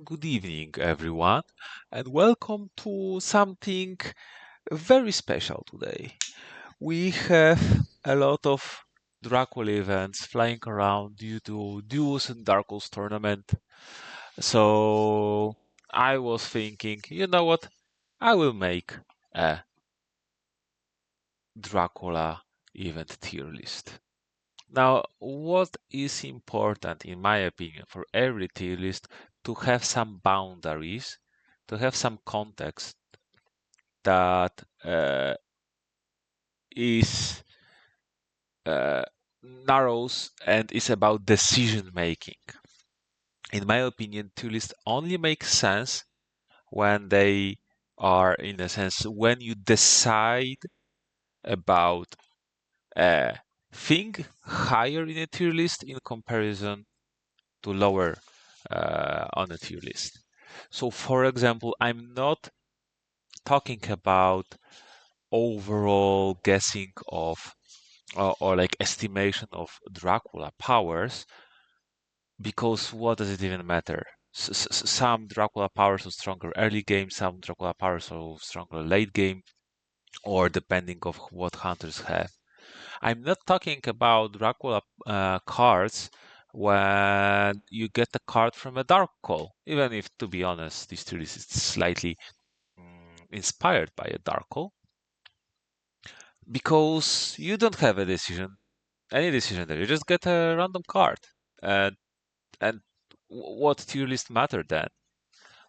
Good evening, everyone, and welcome to something very special today. We have a lot of Dracula events flying around due to Duos and Darkles tournament. So I was thinking, you know what? I will make a Dracula event tier list. Now, what is important, in my opinion, for every tier list to have some boundaries, to have some context that is uh, narrows and is about decision making. In my opinion, tier lists only make sense when they are, in a sense, when you decide about a thing higher in a tier list in comparison to lower on a tier list. So, for example, I'm not talking about overall guessing of or like estimation of Dracula powers, because what does it even matter? Some Dracula powers are stronger early game, some Dracula powers are stronger late game, or depending of what hunters have. I'm not talking about Dracula cards when you get a card from a Dark Call, even if, to be honest, this series is slightly inspired by a Dark Call, because you don't have a decision, any decision there. You just get a random card. And and what tier list matter then?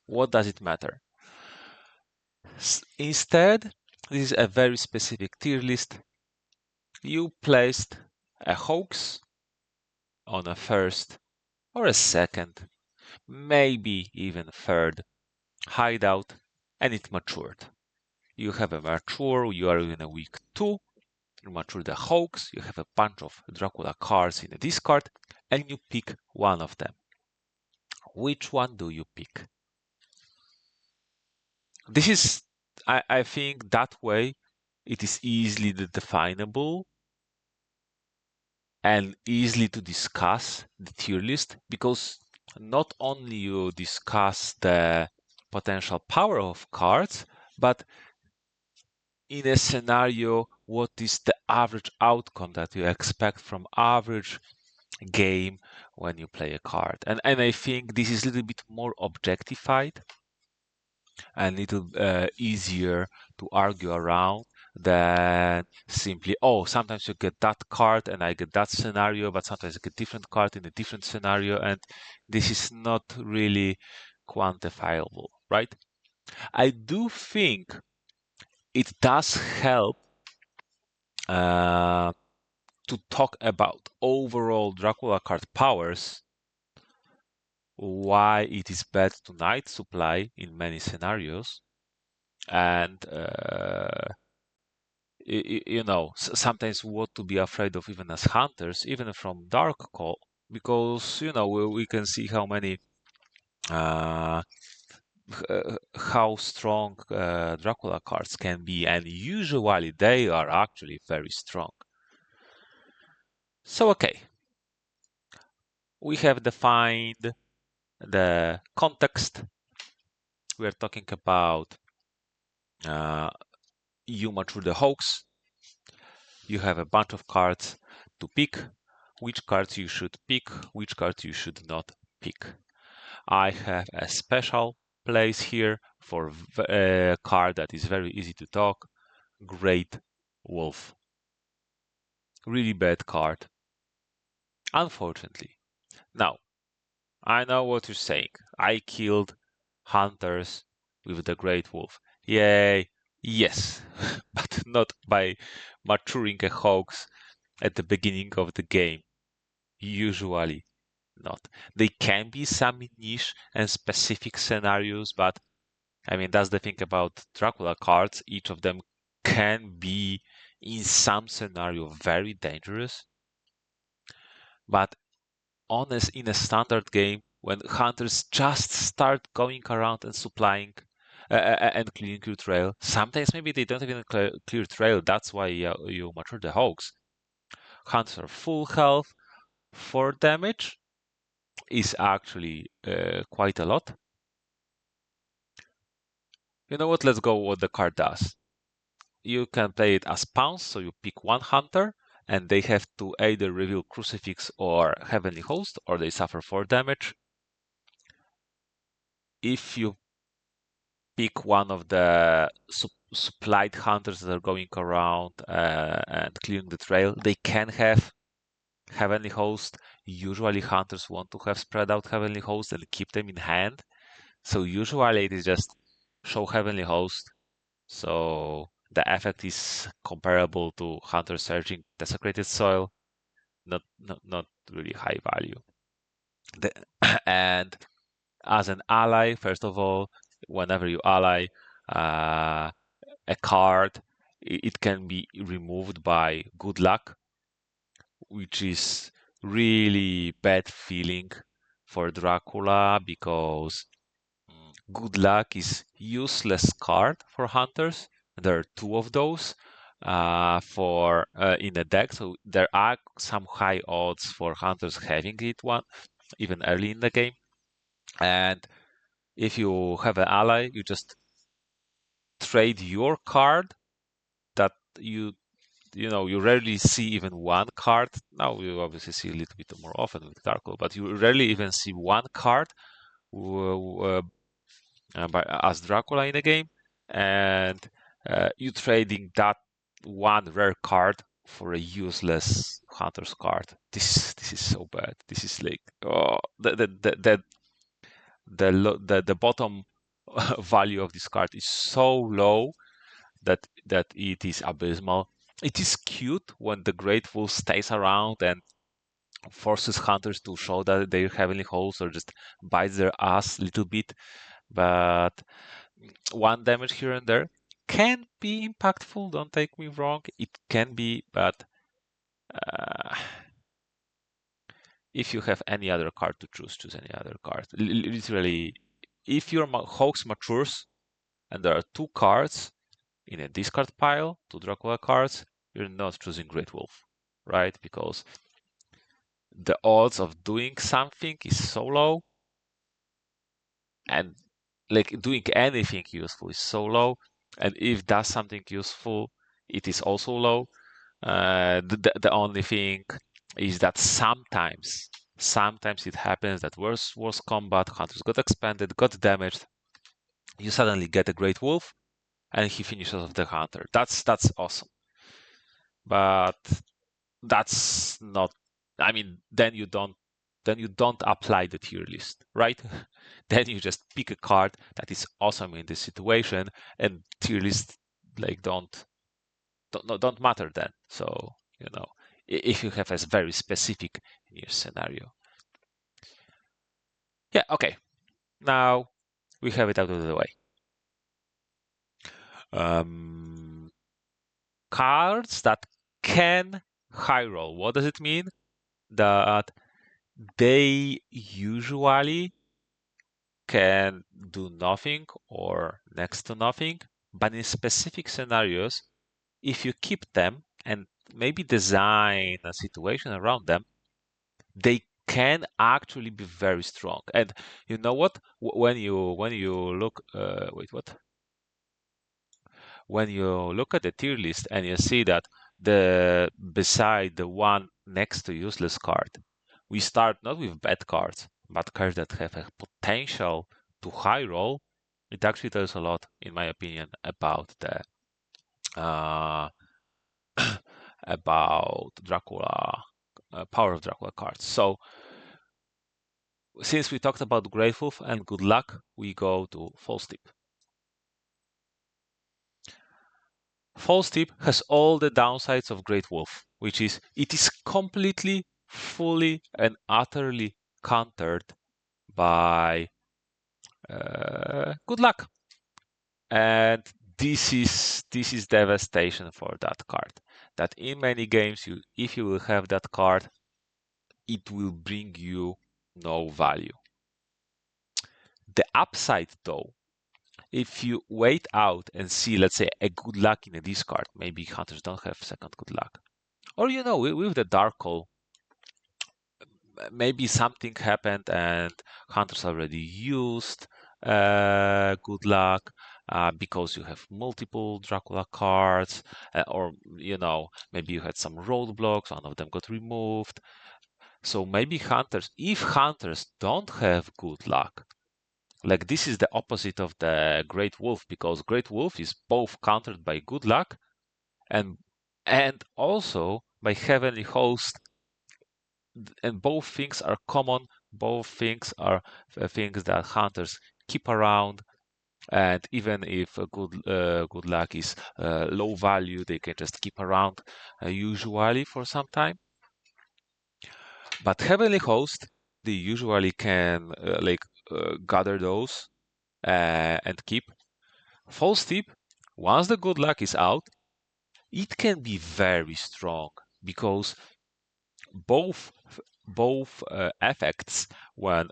What does it matter? Instead, this is a very specific tier list. You placed a hoax on a first or a second, maybe even third hideout, and it matured. You have a mature, you are in a week 2, you mature the hoax, you have a bunch of Dracula cards in the discard, and you pick one of them. Which one do you pick? This is, I think that way it is easily definable and easily to discuss the tier list, because not only you discuss the potential power of cards, but in a scenario, what is the average outcome that you expect from average game when you play a card. And I think this is a little bit more objectified and a little easier to argue around than simply, oh, sometimes you get that card and I get that scenario, but sometimes I get different card in a different scenario, and this is not really quantifiable, right? I do think it does help uh, to talk about overall Dracula card powers, why it is bad to night supply in many scenarios, and sometimes what to be afraid of even as hunters, even from Dark Call, because we can see how many uh, how strong Dracula cards can be, and usually they are actually very strong. So okay, we have defined the context. We are talking about uh, you mature the hoax. You have a bunch of cards to pick. Which cards you should pick, which cards you should not pick. I have a special place here for a card that is very easy to talk. Great Wolf. Really bad card, unfortunately. Now, I know what you're saying. I killed hunters with the Great Wolf. Yay! Yes, but not by maturing a hoax at the beginning of the game. Usually not. They can be some niche and specific scenarios, but I mean, that's the thing about Dracula cards. Each of them can be, in some scenario, very dangerous. But honest, in a standard game, when hunters just start going around and supplying and clearing your trail, sometimes maybe they don't even clear trail. That's why you mature the hoax. Hunters are full health. For damage is actually quite a lot. You know what? Let's go what the card does. You can play it as pawns, so you pick one hunter, and they have to either reveal Crucifix or Heavenly Host, or they suffer 4 damage. If you pick one of the supplied hunters that are going around and clearing the trail, they can have Heavenly Host. Usually hunters want to have spread out Heavenly Host and keep them in hand. So usually it is just show Heavenly Host. So the effect is comparable to Hunter searching Desecrated Soil. Not really high value. The, and as an ally, first of all, whenever you ally uh, a card, it can be removed by Good Luck, which is really bad feeling for Dracula because Good Luck is useless card for hunters. There are 2 of those for in a deck, so there are some high odds for hunters having it one even early in the game. And if you have an ally, you just trade your card that you rarely see even one card. Now you obviously see a little bit more often with Darko, but you rarely even see one card as Dracula in a game, and you trading that one rare card for a useless hunter's card. This is so bad. This is like the bottom value of this card is so low that it is abysmal. It is cute when the Great Wolf stays around and forces hunters to show that they're heavenly hosts or just bites their ass a little bit, but 1 damage here and there can be impactful. Don't take me wrong, it can be, but uh, if you have any other card to choose any other card. Literally, if your hoax matures and there are 2 cards in a discard pile, 2 Dracula cards, you're not choosing Great Wolf, right? Because the odds of doing something is so low, and like doing anything useful is so low, and if does something useful, it is also low. The only thing is that sometimes it happens that worse combat, hunters got expanded, got damaged, you suddenly get a Great Wolf, and he finishes off the hunter. That's awesome. But that's not. I mean, then you don't apply the tier list, right? Then you just pick a card that is awesome in this situation, and tier list like don't matter then. So if you have a very specific near scenario. Yeah, okay. Now we have it out of the way. Um, Cards that can high roll. What does it mean? That they usually can do nothing or next to nothing, but in specific scenarios, if you keep them and maybe design a situation around them, they can actually be very strong. And you know what? When you look, wait, what? When you look at the tier list and you see that beside the one next to useless card, we start not with bad cards, but cards that have a potential to high roll. It actually tells a lot, in my opinion, about the uh, about Dracula, power of Dracula cards. So since we talked about Great Wolf and Good Luck, we go to False Tip. False Tip has all the downsides of Great Wolf, which is it is completely, fully, and utterly countered by Good Luck, and this is devastation for that card. That in many games, if you will have that card, it will bring you no value. The upside, though, if you wait out and see, let's say, a Good Luck in a discard, maybe hunters don't have second Good Luck, or with the Dark Hole, maybe something happened and hunters already used Good Luck, because you have multiple Dracula cards, or maybe you had some roadblocks, one of them got removed. So maybe hunters, if hunters don't have good luck, like this is the opposite of the Great Wolf, because Great Wolf is both countered by good luck and also by Heavenly Host, and both things are common. Both things are things that hunters keep around, and even if good luck is low value, they can just keep around usually for some time. But Heavenly Host, they usually can gather those and keep. False Tip, once the good luck is out, it can be very strong because both effects, when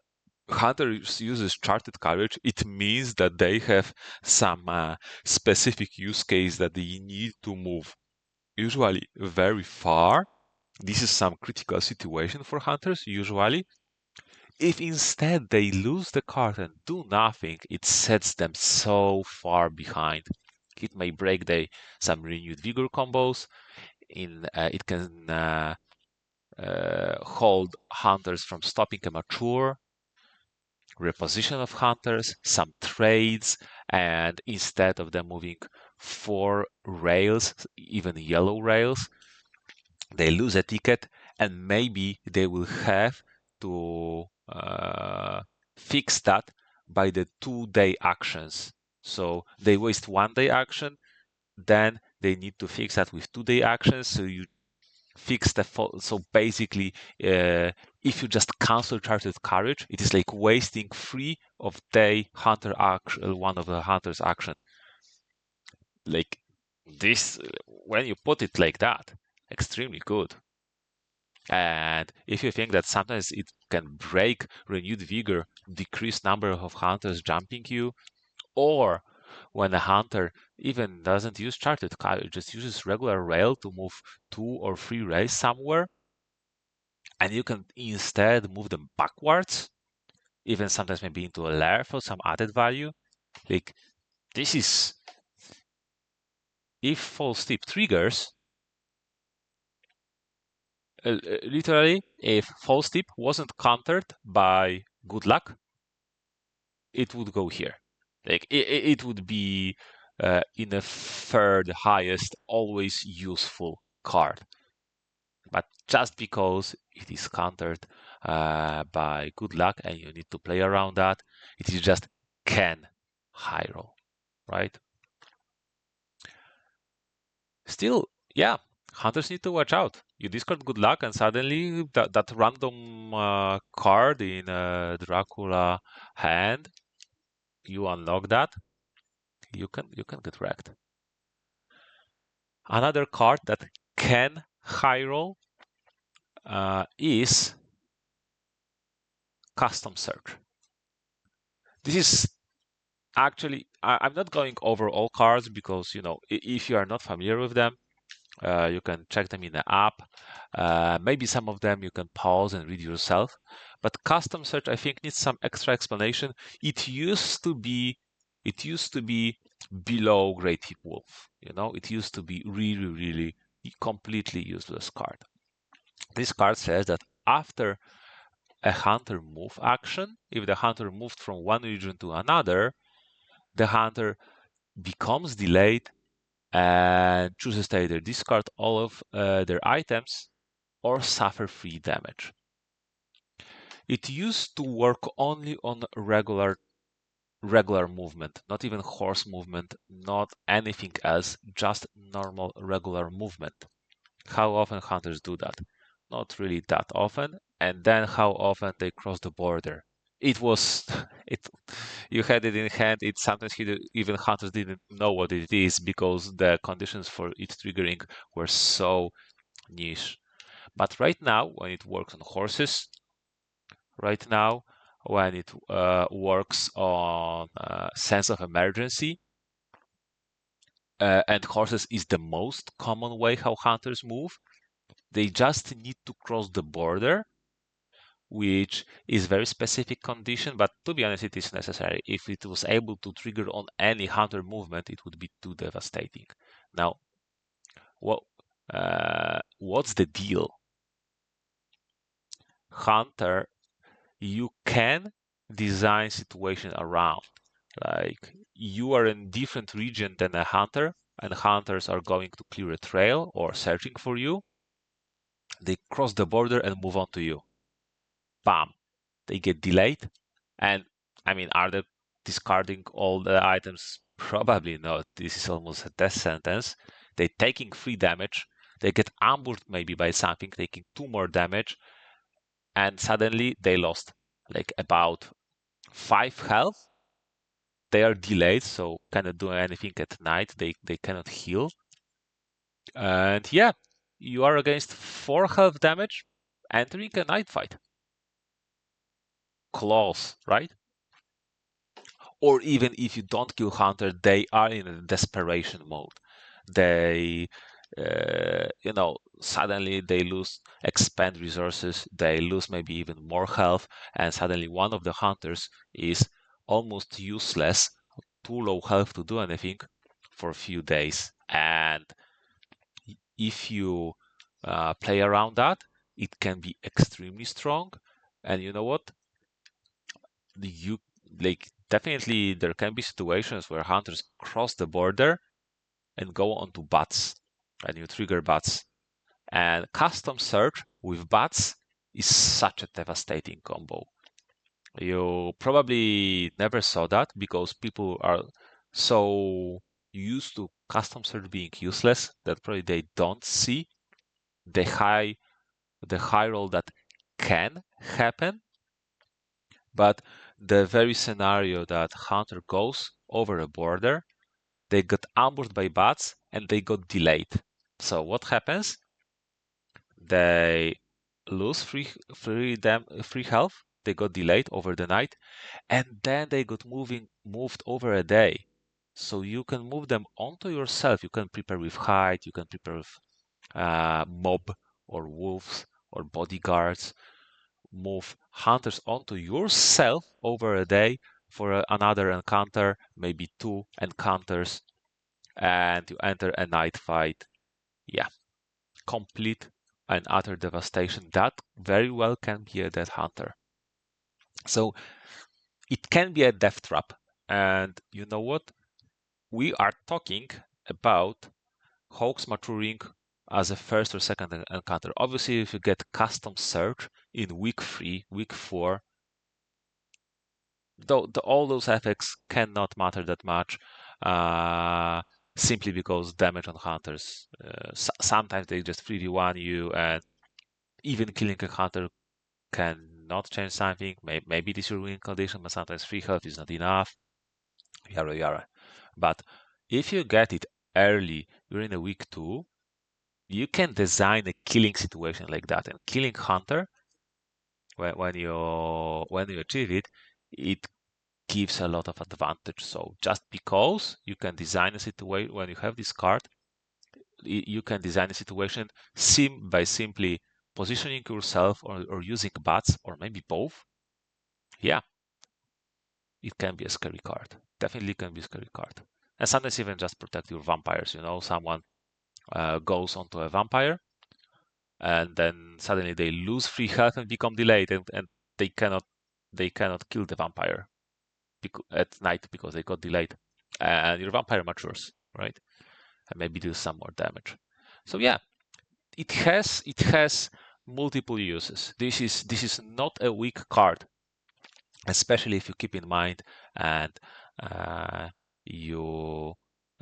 hunter uses charted courage, it means that they have some specific use case that they need to move, usually very far. This is some critical situation for hunters usually. If instead they lose the card and do nothing, it sets them so far behind. It may break some renewed vigor combos. It can hold hunters from stopping a mature reposition of hunters, some trades, and instead of them moving 4 rails, even yellow rails, they lose a ticket, and maybe they will have to fix that by the 2-day actions. So they waste 1-day action, then they need to fix that with 2-day actions. So you fix the so basically, if you just cancel charted courage, it is like wasting 3 of day hunter action, one of the hunter's action. Like this, when you put it like that, extremely good. And if you think that sometimes it can break renewed vigor, decrease number of hunters jumping you, or when a hunter even doesn't use charted courage, just uses regular rail to move 2 or 3 rails somewhere, and you can instead move them backwards, even sometimes maybe into a layer for some added value. Like this is, if false tip triggers, literally, if false tip wasn't countered by good luck, it would go here. Like it would be in the third highest, always useful card. But just because it is countered by good luck and you need to play around that, it is just can high roll, right? Still, yeah, hunters need to watch out. You discard good luck and suddenly that random card in Dracula hand, you unlock that, you can get wrecked. Another card that can high roll is custom search. This is actually, I'm not going over all cards because if you are not familiar with them, you can check them in the app. Maybe some of them you can pause and read yourself. But custom search, I think, needs some extra explanation. It used to be below Great Hip Wolf. It used to be really, really completely useless card. This card says that after a hunter move action, if the hunter moved from one region to another, the hunter becomes delayed and chooses to either discard all of their items or suffer free damage. It used to work only on regular movement, not even horse movement, not anything else, just normal regular movement. How often hunters do that? Not really that often. And then how often they cross the border? It was it you had it in hand. It sometimes even hunters didn't know what it is because the conditions for it triggering were so niche. But right now, when it works on horses, right now when it works on sense of emergency, and horses is the most common way how hunters move. They just need to cross the border which is very specific condition, but to be honest, it is necessary. If it was able to trigger on any hunter movement, it would be too devastating. Now, what's the deal? Hunter, you can design situation around. Like you are in different region than a hunter, and hunters are going to clear a trail or searching for you. They cross the border and move on to you. Bam! They get delayed. And I mean, are they discarding all the items? Probably not. This is almost a death sentence. They're taking 3 damage. They get ambushed maybe by something, taking 2 more damage, and suddenly they lost like about 5 health. They are delayed, so cannot do anything at night. They cannot heal. And yeah, you are against 4 health damage entering a night fight. Close, right? Or even if you don't kill Hunter, they are in a desperation mode. They, suddenly they lose, expend resources, they lose maybe even more health, and suddenly one of the hunters is almost useless, too low health to do anything for a few days. And if you play around that, it can be extremely strong. And you know what? You like definitely there can be situations where hunters cross the border and go onto bats, and you trigger bats. And custom search with bats is such a devastating combo. You probably never saw that because people are so used to custom search being useless that probably they don't see the high roll that can happen. But the very scenario that hunter goes over a border, they got ambushed by bats and they got delayed. So what happens? They lose free health. They got delayed over the night, and then they got moved over a day. So you can move them onto yourself. You can prepare with hide. You can prepare with mob or wolves or bodyguards. Move hunters onto yourself over a day for another encounter, maybe 2 encounters, and you enter a night fight. Yeah, complete and utter devastation. That very well can be a death hunter. So it can be a death trap. And you know what? We are talking about hoax maturing as a first or second encounter. Obviously, if you get custom search in week 3, week 4, though all those effects cannot matter that much, simply because damage on hunters. Sometimes they just 3v1 you, and even killing a hunter cannot change something. Maybe it is your win condition, but sometimes free health is not enough. Yara yara. But if you get it early during a week 2, you can design a killing situation like that. And killing hunter, when you achieve it, it gives a lot of advantage. So just because you can design a situation when you have this card, you can design a situation by simply positioning yourself or using bats or maybe both. Yeah, it can be a scary card. Definitely can be a scary card. And sometimes even just protect your vampires. Someone goes onto a vampire and then suddenly they lose free health and become delayed, and they cannot kill the vampire at night because they got delayed. And your vampire matures, right? And maybe do some more damage. So yeah, it has multiple uses. This is not a weak card, especially if you keep in mind and you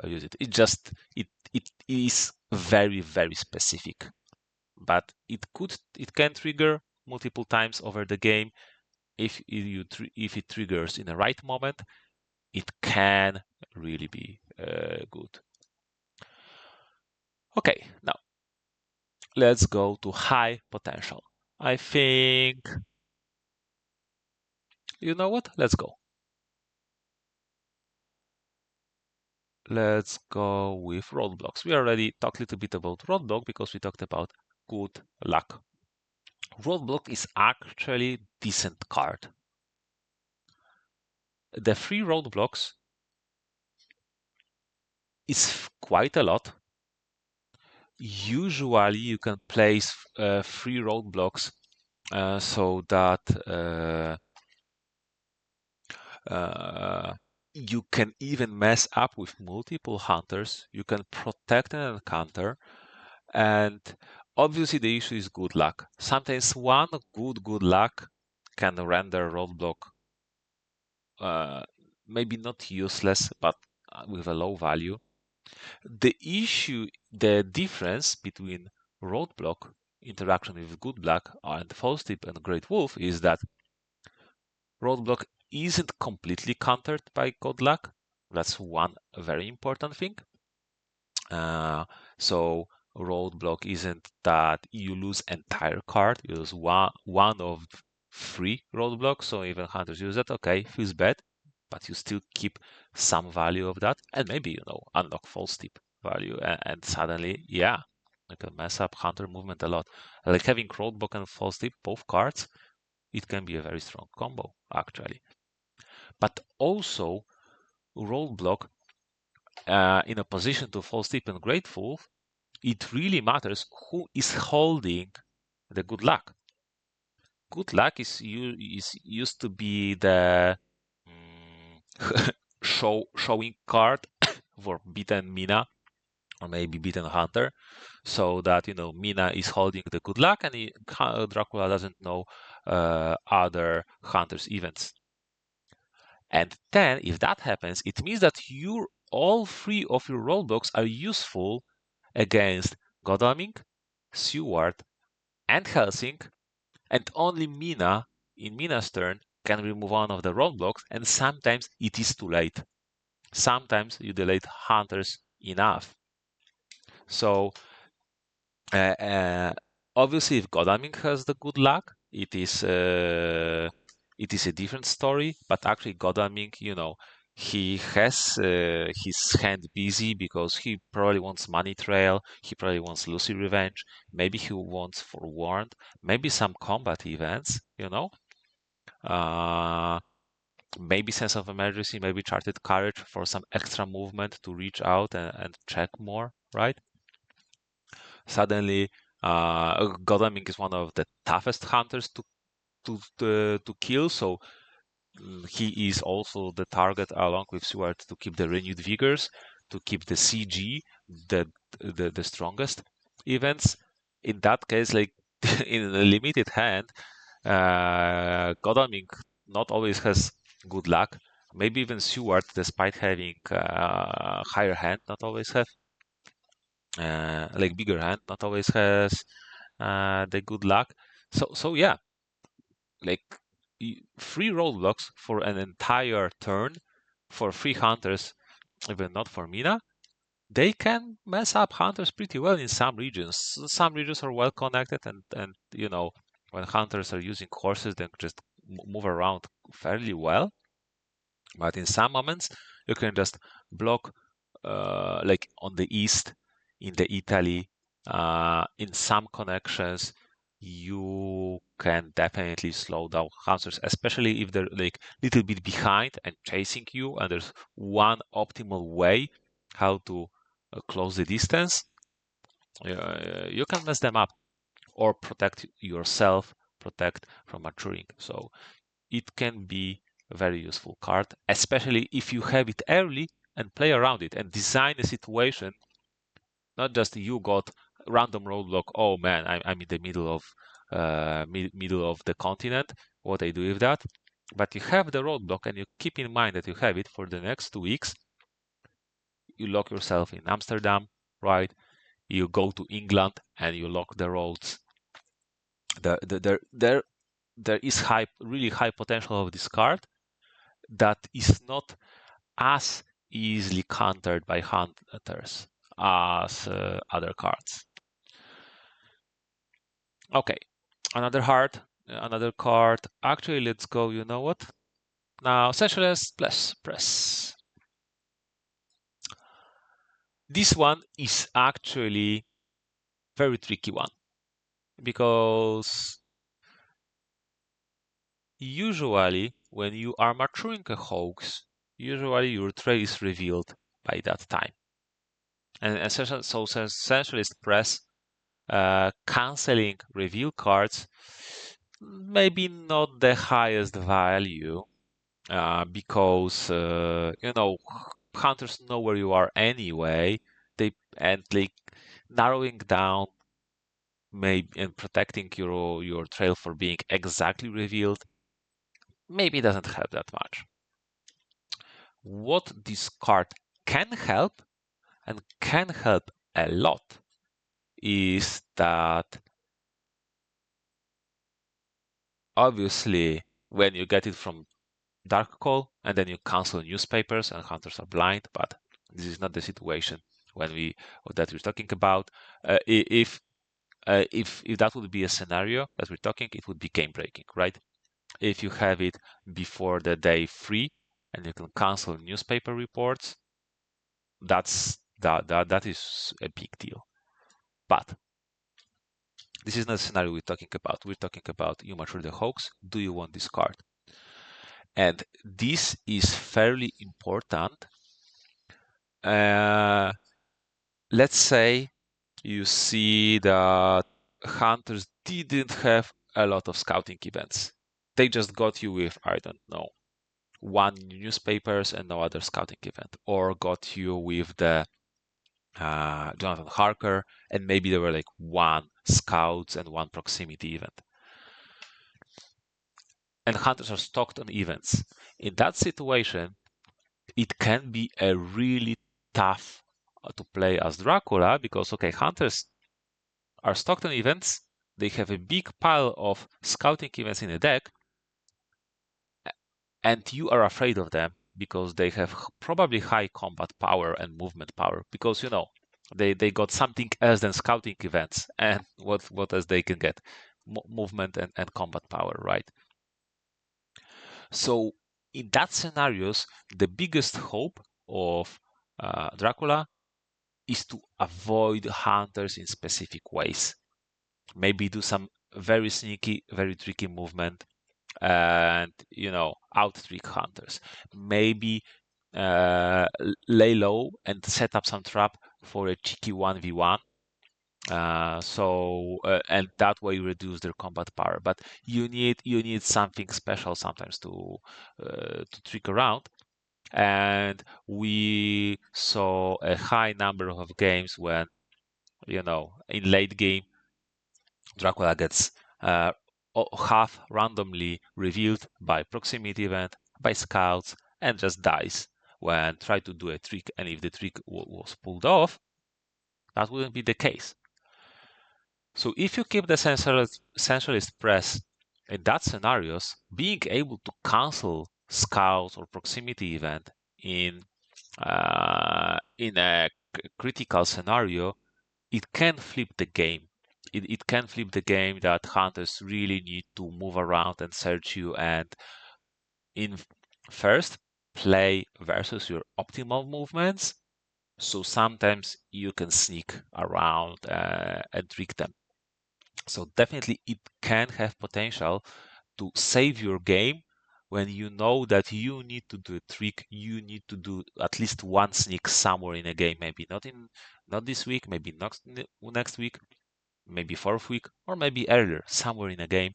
use it. It is very very specific, but it can trigger multiple times over the game. If it triggers in the right moment, it can really be good. Okay, now let's go to high potential. I think, you know what? Let's go. Let's go with roadblocks. We already talked a little bit about roadblock because we talked about good luck. Roadblock is actually decent card. The free roadblocks is quite a lot. Usually you can place free roadblocks so that you can even mess up with multiple hunters. You can protect an encounter, and obviously the issue is good luck. Sometimes one good luck can render a roadblock uh, maybe not useless, but with a low value. The issue, the difference between roadblock interaction with good luck and false tip and great wolf is that roadblock isn't completely countered by good luck. That's one very important thing. So roadblock isn't that you lose entire card, you lose one of three roadblocks. So even hunters use that, okay, feels bad, but you still keep some value of that, and maybe unlock false tip value, and suddenly, yeah, you can mess up hunter movement a lot. Like having roadblock and false tip, both cards, it can be a very strong combo actually. But also roadblock in opposition to false tip and great wolf, it really matters who is holding the good luck. Good luck is used to be the showing card for beaten Mina or maybe beaten Hunter, so that Mina is holding the good luck and Dracula doesn't know other Hunter's events. And then, if that happens, it means that all three of your roadblocks are useful against Godalming, Seward, and Helsing, and only Mina, in Mina's turn, can remove one of the roadblocks, and sometimes it is too late. Sometimes you delayed hunters enough. So, uh, uh, obviously, if Godalming has the good luck, it is a different story. But actually, Godalming, he has his hand busy because he probably wants Money Trail, he probably wants Lucy Revenge, maybe he wants Forewarned, maybe some combat events. Uh, maybe Sense of Emergency, maybe Charted Courage for some extra movement to reach out and check more, right? Suddenly, Godalming is one of the toughest hunters to kill, so he is also the target along with Seward to keep the renewed vigors, to keep the CG, the strongest events. In that case, like in a limited hand, Godalming not always has good luck. Maybe even Seward, despite having higher hand, not always have like bigger hand, not always has the good luck. So yeah, like free roadblocks for an entire turn for free hunters, even not for Mina, they can mess up hunters pretty well in some regions. Some regions are well connected, and when hunters are using horses, they just move around fairly well. But in some moments, you can just block, like on the east, in the Italy, in some connections, you can definitely slow down hunters, especially if they're like little bit behind and chasing you, and there's one optimal way how to close the distance. You can mess them up or protect yourself, protect from maturing. So it can be a very useful card, especially if you have it early and play around it and design a situation. Not just you got random roadblock. Oh man, I'm in the middle of the continent. What I do with that? But you have the roadblock, and you keep in mind that you have it for the next 2 weeks. You lock yourself in Amsterdam, right? You go to England and you lock the roads. There is really high potential of this card that is not as easily countered by hunters as other cards. Okay, another card. Actually, let's go. You know what? Now, Seychelles plus press. This one is actually very tricky one because usually when you are maturing a hoax, usually your trail is revealed by that time. And essentially press canceling reveal cards, maybe not the highest value, because hunters know where you are anyway. Like narrowing down maybe and protecting your trail for being exactly revealed maybe doesn't help that much. What this card can help, and can help a lot, is that obviously when you get it from dark call and then you cancel newspapers and hunters are blind, but this is not the situation when we that we're talking about. If that would be a scenario that we're talking, it would be game breaking, right? If you have it before the day 3 and you can cancel newspaper reports, that is a big deal. But this is not a scenario we're talking about. We're talking about you mature the hoax. Do you want this card? And this is fairly important. Let's say you see that hunters didn't have a lot of scouting events. They just got you with, I don't know, one newspapers and no other scouting event, or got you with the Jonathan Harker, and maybe there were like one scouts and one proximity event. And hunters are stocked on events. In that situation, it can be a really tough to play as Dracula because, okay, hunters are stocked on events, they have a big pile of scouting events in the deck, and you are afraid of them because they have probably high combat power and movement power because they got something else than scouting events, and what else they can get? Movement and combat power, right? So in that scenarios, the biggest hope of Dracula is to avoid hunters in specific ways. Maybe do some very sneaky, very tricky movement, and out trick hunters. Maybe lay low and set up some trap for a cheeky 1v1. And that way reduce their combat power. But you need something special sometimes to trick around. And we saw a high number of games when in late game Dracula gets half randomly revealed by proximity event, by scouts, and just dies when try to do a trick. And if the trick was pulled off, that wouldn't be the case. So if you keep the sensualist press in that scenarios, being able to cancel scouts or proximity event in a critical scenario, it can flip the game. It can flip the game that hunters really need to move around and search you, and in first play versus your optimal movements. So sometimes you can sneak around and trick them. So definitely it can have potential to save your game when you know that you need to do a trick, you need to do at least one sneak somewhere in a game. Maybe not this week, maybe next week, maybe fourth week, or maybe earlier, somewhere in a game.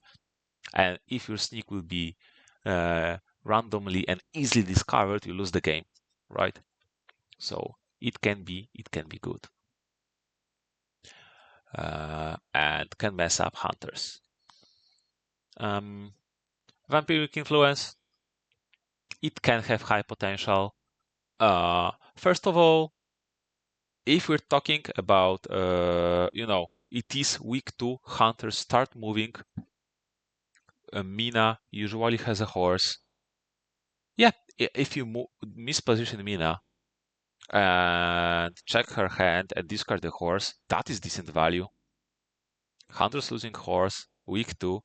And if your sneak will be randomly and easily discovered, you lose the game, right? So it can be good, and can mess up hunters. Vampiric influence, it can have high potential. First of all, if we're talking about, it is week 2, hunters start moving. Mina usually has a horse. Yeah, if you misposition Mina and check her hand and discard the horse, that is decent value. Hunters losing horse, week 2,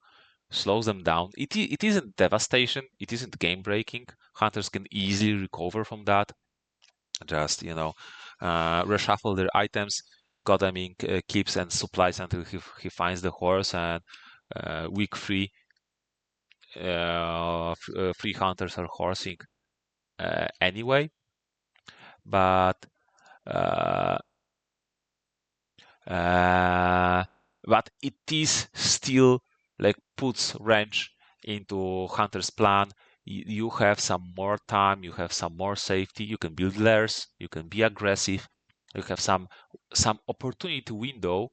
slows them down. It isn't devastation, it isn't game breaking. Hunters can easily recover from that. Just, reshuffle their items, got them in keeps and supplies until he finds the horse, and week 3, free hunters are horsing anyway, but uh, uh, but it is still like puts wrench into hunter's plan. You have some more time, you have some more safety, you can build layers, you can be aggressive, you have some opportunity window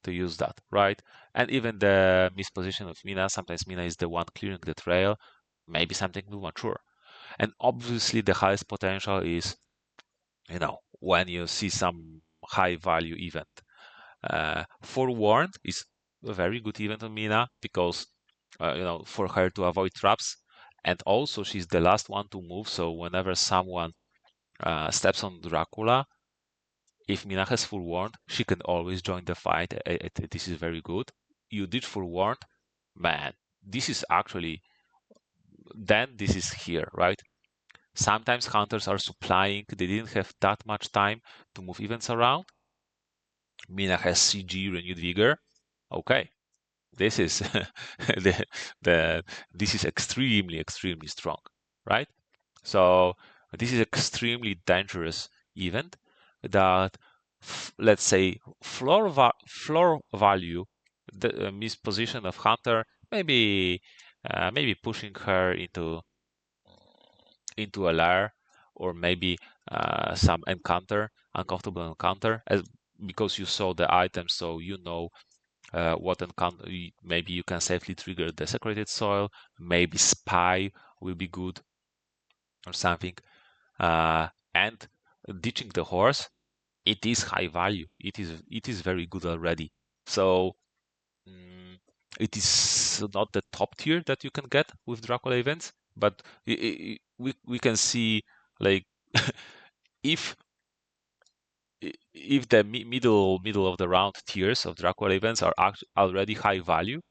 to use that, right? And even the misposition of Mina, sometimes Mina is the one clearing the trail, maybe something will mature. And obviously the highest potential is, when you see some high value event. Forewarned is a very good event on Mina because, for her to avoid traps. And also she's the last one to move, so whenever someone steps on Dracula, if Mina has forewarned, she can always join the fight. This is very good. You did forewarned, man. This is actually, then this is here, right? Sometimes hunters are supplying, they didn't have that much time to move events around. Mina has CG, renewed vigor. Okay, this is the, this is extremely strong, right? So this is extremely dangerous event that, let's say, floor value, the misposition of hunter, maybe pushing her into a lair, or maybe some uncomfortable encounter, because you saw the item, so you know what encounter. Maybe you can safely trigger desecrated soil. Maybe spy will be good or something. And ditching the horse, it is high value. It is very good already. So mm, it is not the top tier that you can get with Dracula events, but we can see, like, if if the middle of the round tiers of Dracula events are already high value,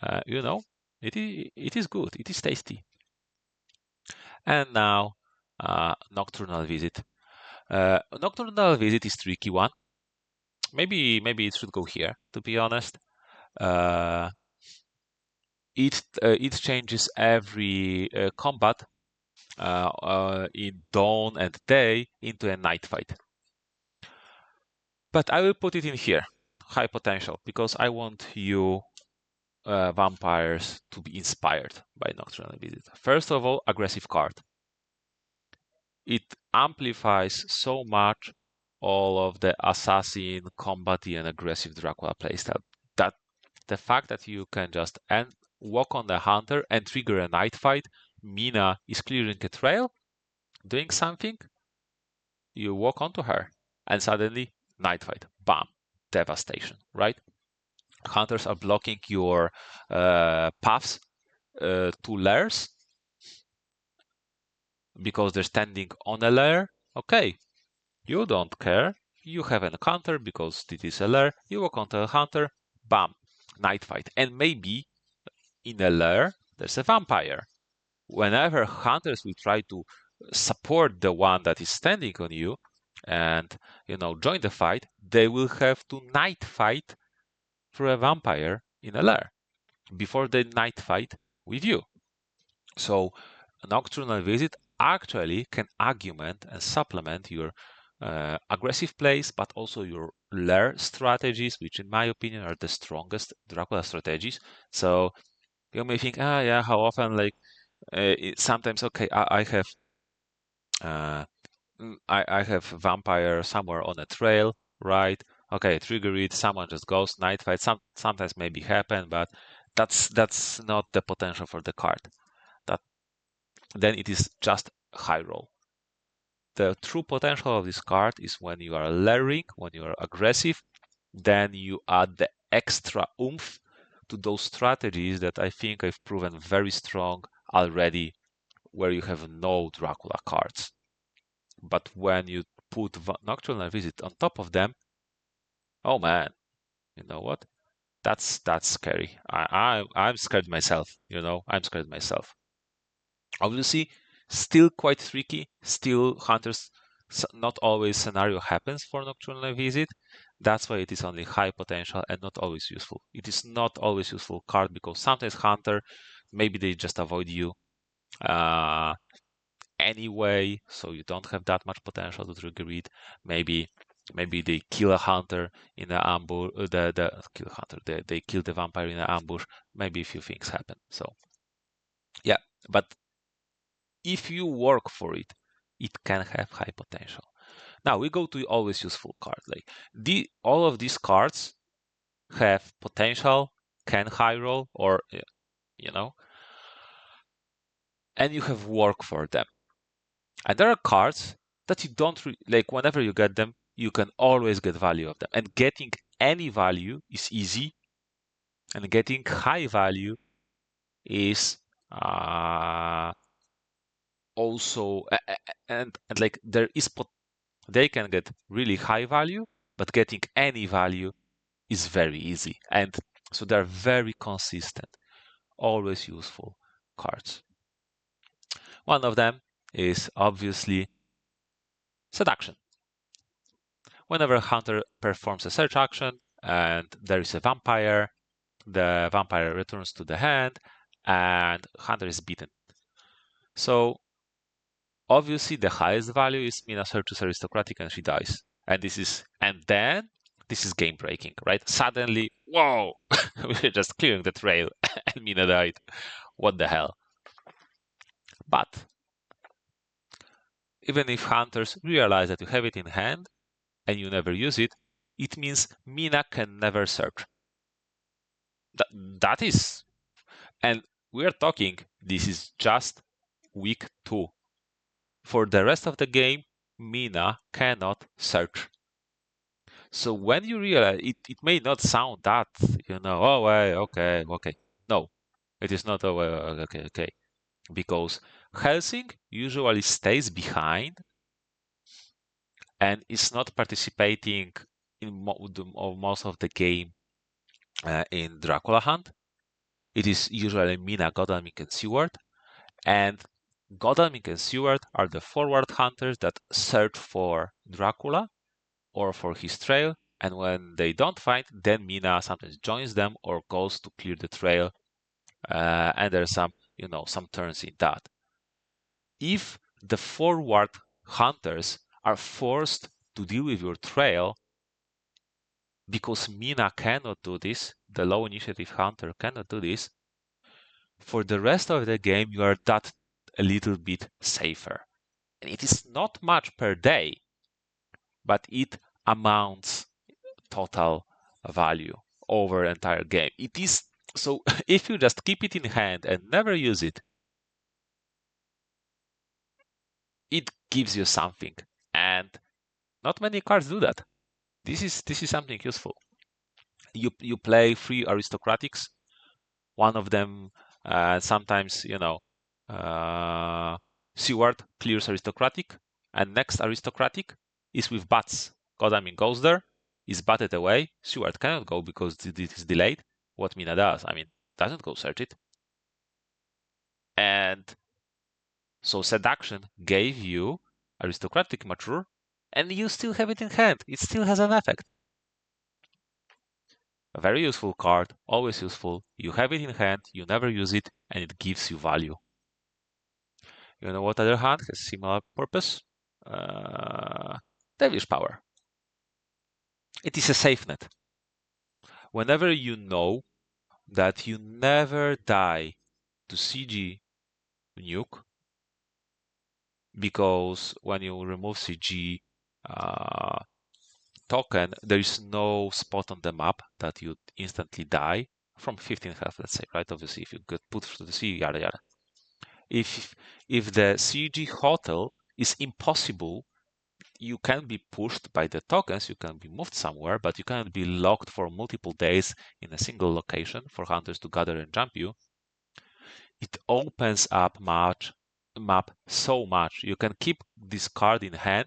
uh, you know, it is good. It is tasty. And now, Nocturnal Visit. Nocturnal Visit is tricky one. Maybe it should go here, to be honest. Uh, it changes every combat in dawn and day into a night fight. But I will put it in here, high potential, because I want you vampires to be inspired by Nocturnal Visit. First of all, aggressive card. It amplifies so much all of the assassin, combaty, and aggressive Dracula playstyle that the fact that you can just walk on the hunter and trigger a night fight, Mina is clearing a trail, doing something, you walk onto her, and suddenly night fight, bam, devastation, right? Hunters are blocking your paths to lairs because they're standing on a lair. Okay, you don't care. You have an encounter because it is a lair. You walk onto a hunter, bam, night fight. And maybe in a lair there's a vampire. Whenever hunters will try to support the one that is standing on you and join the fight, they will have to night fight through a vampire in a lair before they night fight with you. So Nocturnal Visit actually can augment and supplement your aggressive plays, but also your lair strategies, which in my opinion are the strongest Dracula strategies. So you may think, yeah, how often? Like sometimes, okay, I have uh, I have vampire somewhere on a trail, right? Okay, trigger it. Someone just goes night fight. Sometimes maybe happen, but that's not the potential for the card. That then it is just high roll. The true potential of this card is when you are layering, when you are aggressive, then you add the extra oomph to those strategies that I think I've proven very strong already, where you have no Dracula cards. But when you put Nocturnal Visit on top of them, oh man, you know what? That's scary. I'm scared myself. I'm scared myself. Obviously, still quite tricky. Still, hunters, not always scenario happens for Nocturnal Visit. That's why it is only high potential and not always useful. It is not always useful card because sometimes hunter maybe they just avoid you anyway, so you don't have that much potential to trigger it. Maybe they kill a hunter in an ambush. The kill a hunter. They kill the vampire in an ambush. Maybe a few things happen. So yeah, but if you work for it, it can have high potential. Now we go to always useful card. Like all of these cards have potential, can high roll, or you know, and you have work for them. And there are cards that you don't like. Whenever you get them, you can always get value of them. And getting any value is easy, and getting high value is also and like there is they can get really high value, but getting any value is very easy. And so they're very consistent, always useful cards. One of them is obviously seduction. Whenever a hunter performs a search action and there is a vampire, the vampire returns to the hand and hunter is beaten. So obviously the highest value is Mina searches aristocratic and she dies. And then this is game breaking, right? Suddenly, whoa, we're just clearing the trail and Mina died. What the hell? But even if hunters realize that you have it in hand and you never use it, it means Mina can never search. That is, and we're talking, this is just week 2. For the rest of the game, Mina cannot search. So when you realize it may not sound that, oh, well, okay. No, it is not, oh, well, okay. Because Helsing usually stays behind and is not participating in most of the game in Dracula Hunt. It is usually Mina, Godalming, and Seward. And Godalming and Seward are the forward hunters that search for Dracula or for his trail. And when they don't find, then Mina sometimes joins them or goes to clear the trail. And there's some turns in that. If the forward hunters are forced to deal with your trail, because Mina cannot do this, the low initiative hunter cannot do this, for the rest of the game you are that a little bit safer. And it is not much per day, but it amounts total value over entire game. It is so if you just keep it in hand and never use it, it gives you something. And not many cards do that. This is something useful. You play 3 aristocratics. One of them sometimes Seward clears aristocratic, and next aristocratic is with bats. Godalming goes there, is batted away. Seward cannot go because it is delayed. What Mina does, doesn't go search it. And so seduction gave you aristocratic mature, and you still have it in hand. It still has an effect. A very useful card, always useful. You have it in hand, you never use it, and it gives you value. You know what other hand has similar purpose? Devilish Power. It is a safe net. Whenever you know that you never die to CG nuke, because when you remove CG token, there is no spot on the map that you instantly die from 15 health, let's say, right? Obviously, if you get put through the sea, yada yada. If the CG hotel is impossible, you can be pushed by the tokens, you can be moved somewhere, but you cannot be locked for multiple days in a single location for hunters to gather and jump you. It opens up map so much. You can keep this card in hand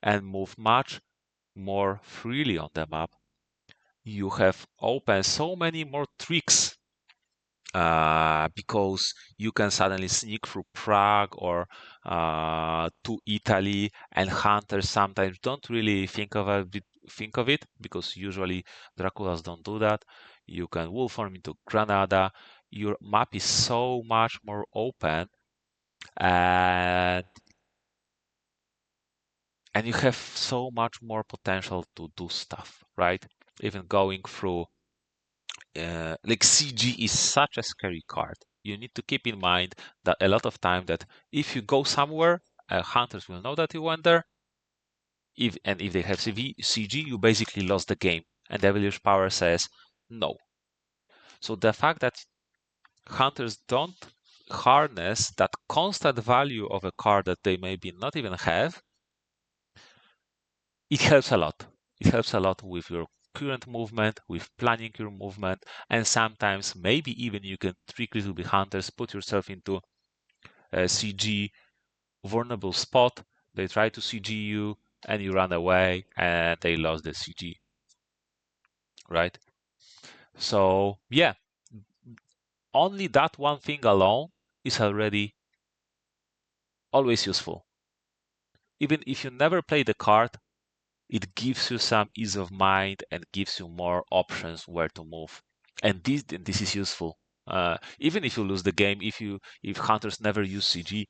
and move much more freely on the map. You have opened so many more tricks because you can suddenly sneak through Prague or to Italy, and hunters sometimes don't really think of it because usually Draculas don't do that. You can wolf form into Granada. your map is so much more open, and you have so much more potential to do stuff, right? Even going through like CG is such a scary card. You need to keep in mind that a lot of time that if you go somewhere, hunters will know that you went there. If they have CG, you basically lost the game. And Devilish Power says no. So the fact that hunters don't harness that constant value of a card that they maybe not even have, it helps a lot. It helps a lot with your current movement, with planning your movement, and sometimes maybe even you can trick little bit hunters, put yourself into a CG vulnerable spot. They try to CG you, and you run away, and they lost the CG, right? So yeah, only that one thing alone is already always useful. Even if you never play the card, it gives you some ease of mind and gives you more options where to move. And this is useful. Even if you lose the game, if hunters never use CG,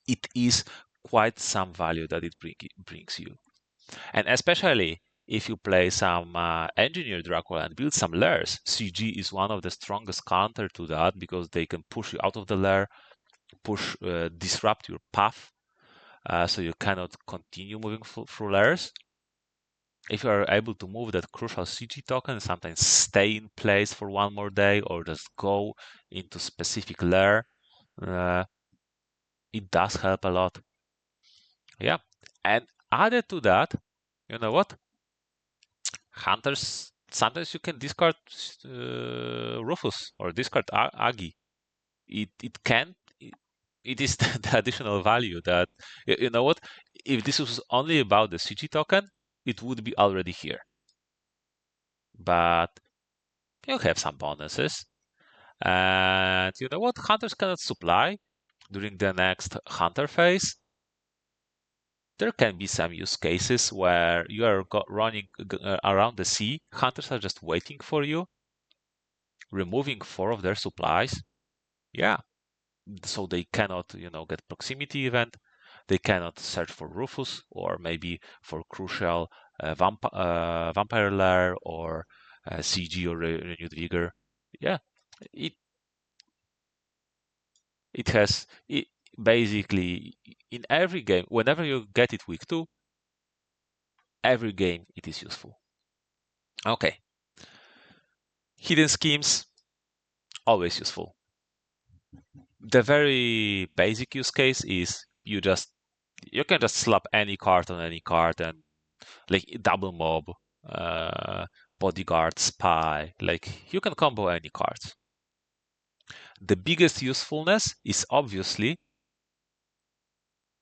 it is quite some value that brings you. And especially if you play some engineer Dracula and build some lairs, CG is one of the strongest counter to that because they can push you out of the lair, disrupt your path, so you cannot continue moving through lairs. If you are able to move that crucial CG token, sometimes stay in place for one more day or just go into specific lair, uh, it does help a lot. Yeah. And added to that, you know what? Hunters, sometimes you can discard Rufus or discard Agi. It can. It is the additional value that, you know what? If this was only about the CG token, it would be already here. But you have some bonuses. And you know what? Hunters cannot supply during the next hunter phase. There can be some use cases where you are running around the sea. Hunters are just waiting for you, removing 4 of their supplies. Yeah, so they cannot, get proximity event. They cannot search for Rufus or maybe for crucial vampire lair or CG or renewed vigor. Yeah, it it has it basically in every game. Whenever you get it week 2, every game it is useful. Okay, hidden schemes always useful. The very basic use case is you can just slap any card on any card and like double mob, uh, bodyguard, spy. Like you can combo any cards. The biggest usefulness is obviously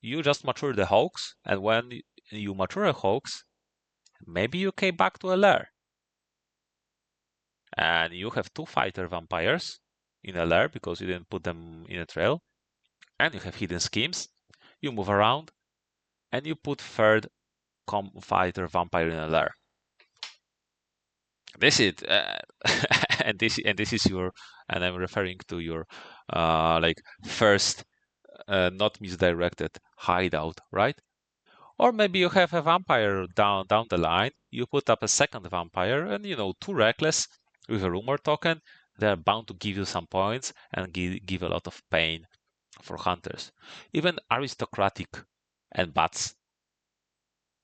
you just mature the hoax, and when you mature a hoax, maybe you came back to a lair and you have 2 fighter vampires in a lair because you didn't put them in a trail, and you have hidden schemes. You move around and you put third fighter vampire in a lair. This is and this is your, and I'm referring to your like first not misdirected hideout, right? Or maybe you have a vampire down the line. You put up a second vampire, and 2 reckless with a rumor token. They're bound to give you some points and give a lot of pain for hunters. Even aristocratic and bats.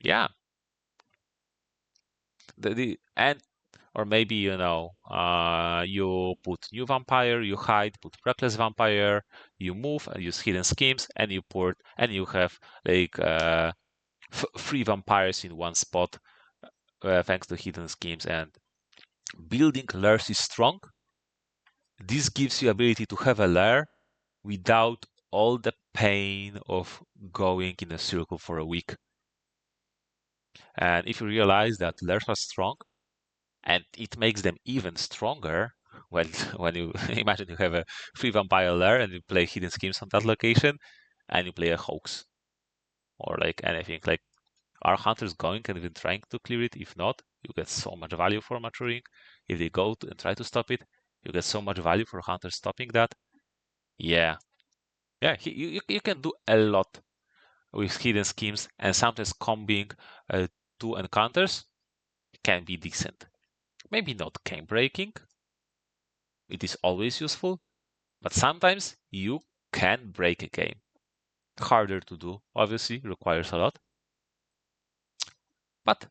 Yeah, and or maybe you put new vampire, you hide, put reckless vampire, you move and use hidden schemes, and you put and you have like 3 vampires in one spot thanks to hidden schemes. And building lairs is strong. This gives you ability to have a lair without all the pain of going in a circle for a week. And if you realize that lairs are strong, and it makes them even stronger when when you imagine you have a 3 vampire lair and you play hidden schemes on that location, and you play a hoax or like anything. Like, are hunters going and even trying to clear it? If not, you get so much value for maturing. If they go and try to stop it, You get so much value for Hunter stopping that. Yeah. Yeah, you can do a lot with hidden schemes, and sometimes combining two encounters can be decent. Maybe not game breaking, it is always useful, but sometimes you can break a game. Harder to do, obviously, requires a lot. But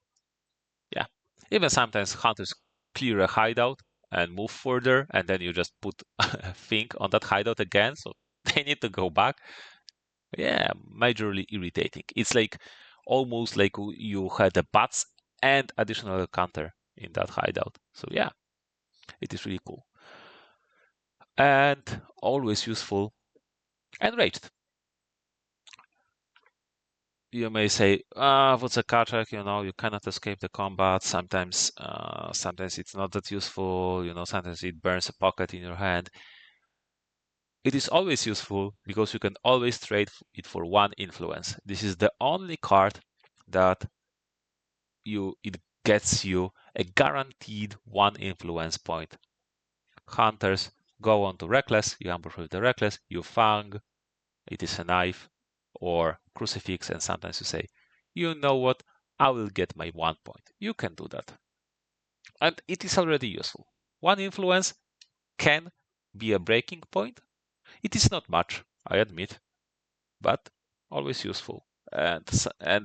yeah, even sometimes hunters clear a hideout and move further, and then you just put a thing on that hideout again, so they need to go back. Yeah, majorly irritating. It's like almost like you had the bats and additional counter in that hideout. So yeah, it is really cool. And always useful. Enraged. You may say, what's a Karchak? You cannot escape the combat. Sometimes it's not that useful. Sometimes it burns a pocket in your hand. It is always useful because you can always trade it for one influence. This is the only card that it gets you a guaranteed one influence point. Hunters go on to Reckless, you ambush with the Reckless, you Fang, it is a knife, or Crucifix, and sometimes you say, you know what, I will get my 1 point. You can do that. And it is already useful. One influence can be a breaking point. It is not much, I admit, but always useful. And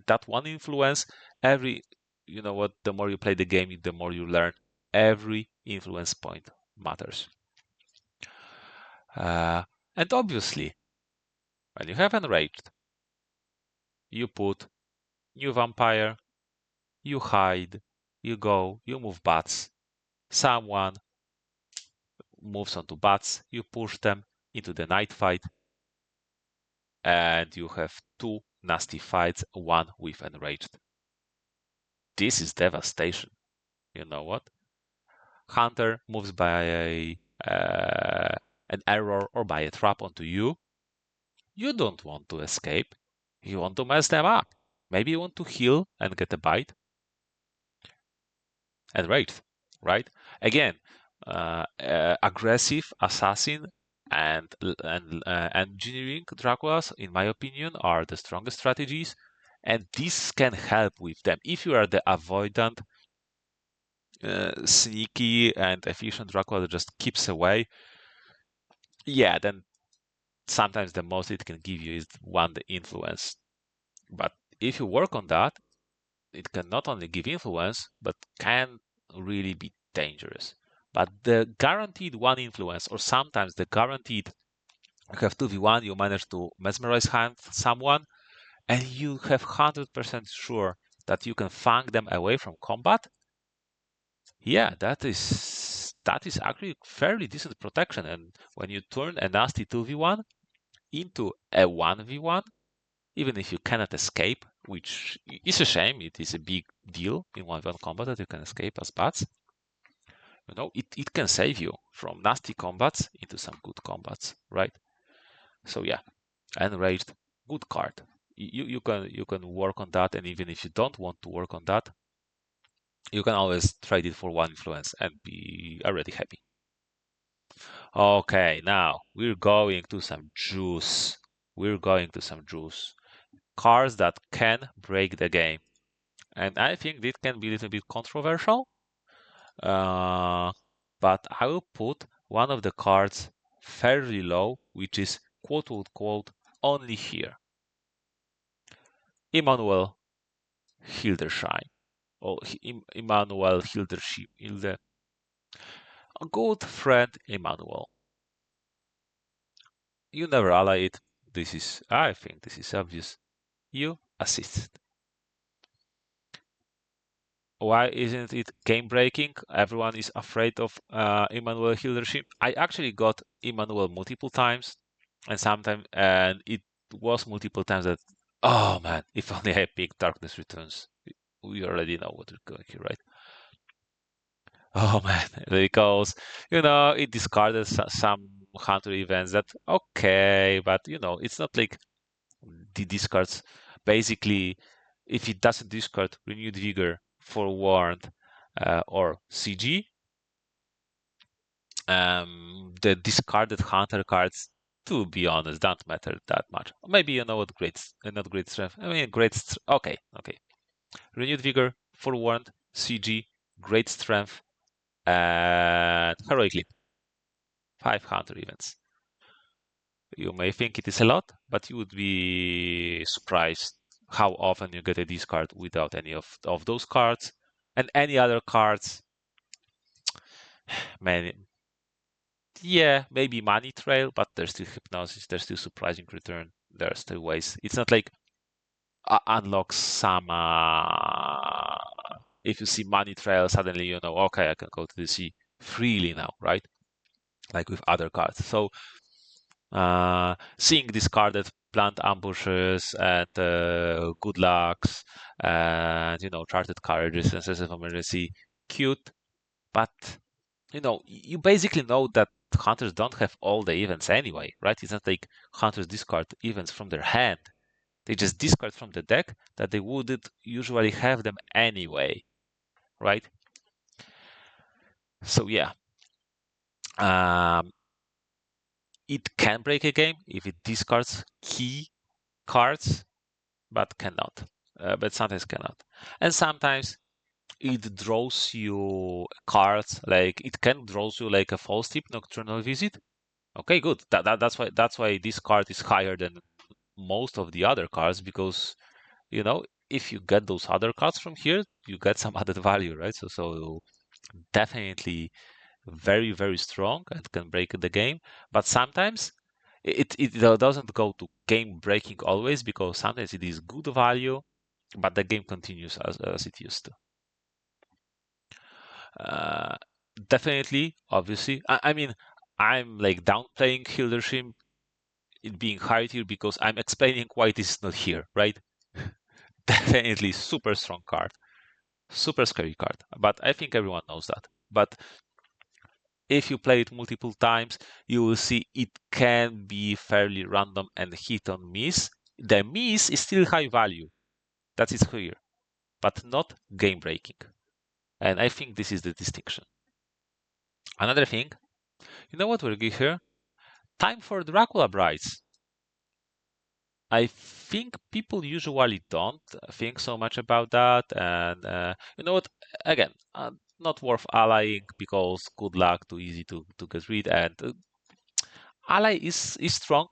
that one influence, the more you play the game, the more you learn. Every influence point matters. And obviously, when you have enraged, you put new vampire, you hide, you go, you move bats. Someone moves onto bats, you push them into the night fight, and you have two nasty fights, one with enraged. This is devastation. You know what? Hunter moves by an error or by a trap onto you. You don't want to escape. You want to mess them up. Maybe you want to heal and get a bite. And Wraith, right? Again, aggressive assassin and engineering Draculas, in my opinion, are the strongest strategies, and this can help with them. If you are the avoidant, sneaky and efficient Dracula that just keeps away, yeah, then sometimes the most it can give you is one the influence. But if you work on that, it can not only give influence, but can really be dangerous. But the guaranteed one influence, or sometimes the guaranteed you have 2v1, you manage to mesmerize someone, and you have 100% sure that you can fang them away from combat. Yeah, that is actually fairly decent protection. And when you turn a nasty 2v1 into a 1v1, even if you cannot escape, which is a shame, it is a big deal in 1v1 combat that you can escape as bats. It can save you from nasty combats into some good combats, right? So yeah, enraged, good card. You can work on that, and even if you don't want to work on that, you can always trade it for one influence and be already happy. Okay, now we're going to some juice. We're going to some juice. Cards that can break the game. And I think this can be a little bit controversial, but I will put one of the cards fairly low, which is quote unquote only here. Immanuel Hildesheim, or Immanuel Hildesheim, a good friend Immanuel. You never ally it. I think this is obvious. You assist. Why isn't it game breaking? Everyone is afraid of Immanuel Hildership. I actually got Immanuel multiple times, and it was multiple times that, oh man, if only I picked Darkness Returns. We already know what we're going here, right? Oh man, because it discarded some hunter events that okay, but it's not like the discards basically if it doesn't discard renewed vigor, forewarned, or CG, The discarded hunter cards, to be honest, don't matter that much. Maybe you know what not great strength. I mean, okay, okay. Renewed vigor, forewarned, CG, great strength, and heroic leap. 500 events. You may think it is a lot, but you would be surprised how often you get a discard without any of those cards. And any other cards, man, yeah, maybe money trail, but there's still hypnosis, there's still surprising return, there are still ways. It's not like unlock some. If you see money trail, suddenly you know, okay, I can go to the sea freely now, right? Like with other cards. So seeing discarded plant ambushes and good lucks and charted carriages and sense of emergency, cute, but you basically know that hunters don't have all the events anyway, right? It's not like hunters discard events from their hand. They just discard from the deck that they wouldn't usually have them anyway, right? So yeah, um, it can break a game if it discards key cards, but cannot. But sometimes cannot, and sometimes it draws you cards like it can draws you like a false tip, nocturnal visit. Okay, good. That's why this card is higher than most of the other cards because if you get those other cards from here, you get some added value, right? So definitely very very strong and can break the game. But sometimes it doesn't go to game breaking always because sometimes it is good value, but the game continues as it used to. Uh, Definitely, obviously. I mean, I'm like downplaying Hildershim it being high tier because I'm explaining why this is not here, right? Definitely super strong card, super scary card. But I think everyone knows that. But if you play it multiple times, you will see it can be fairly random and hit on miss. The miss is still high value. That is clear, but not game breaking. And I think this is the distinction. Another thing, you know what we're getting here? Time for Dracula Brides. I think people usually don't think so much about that. And you know what? Again, not worth allying because good luck, too easy to get rid. And ally is strong.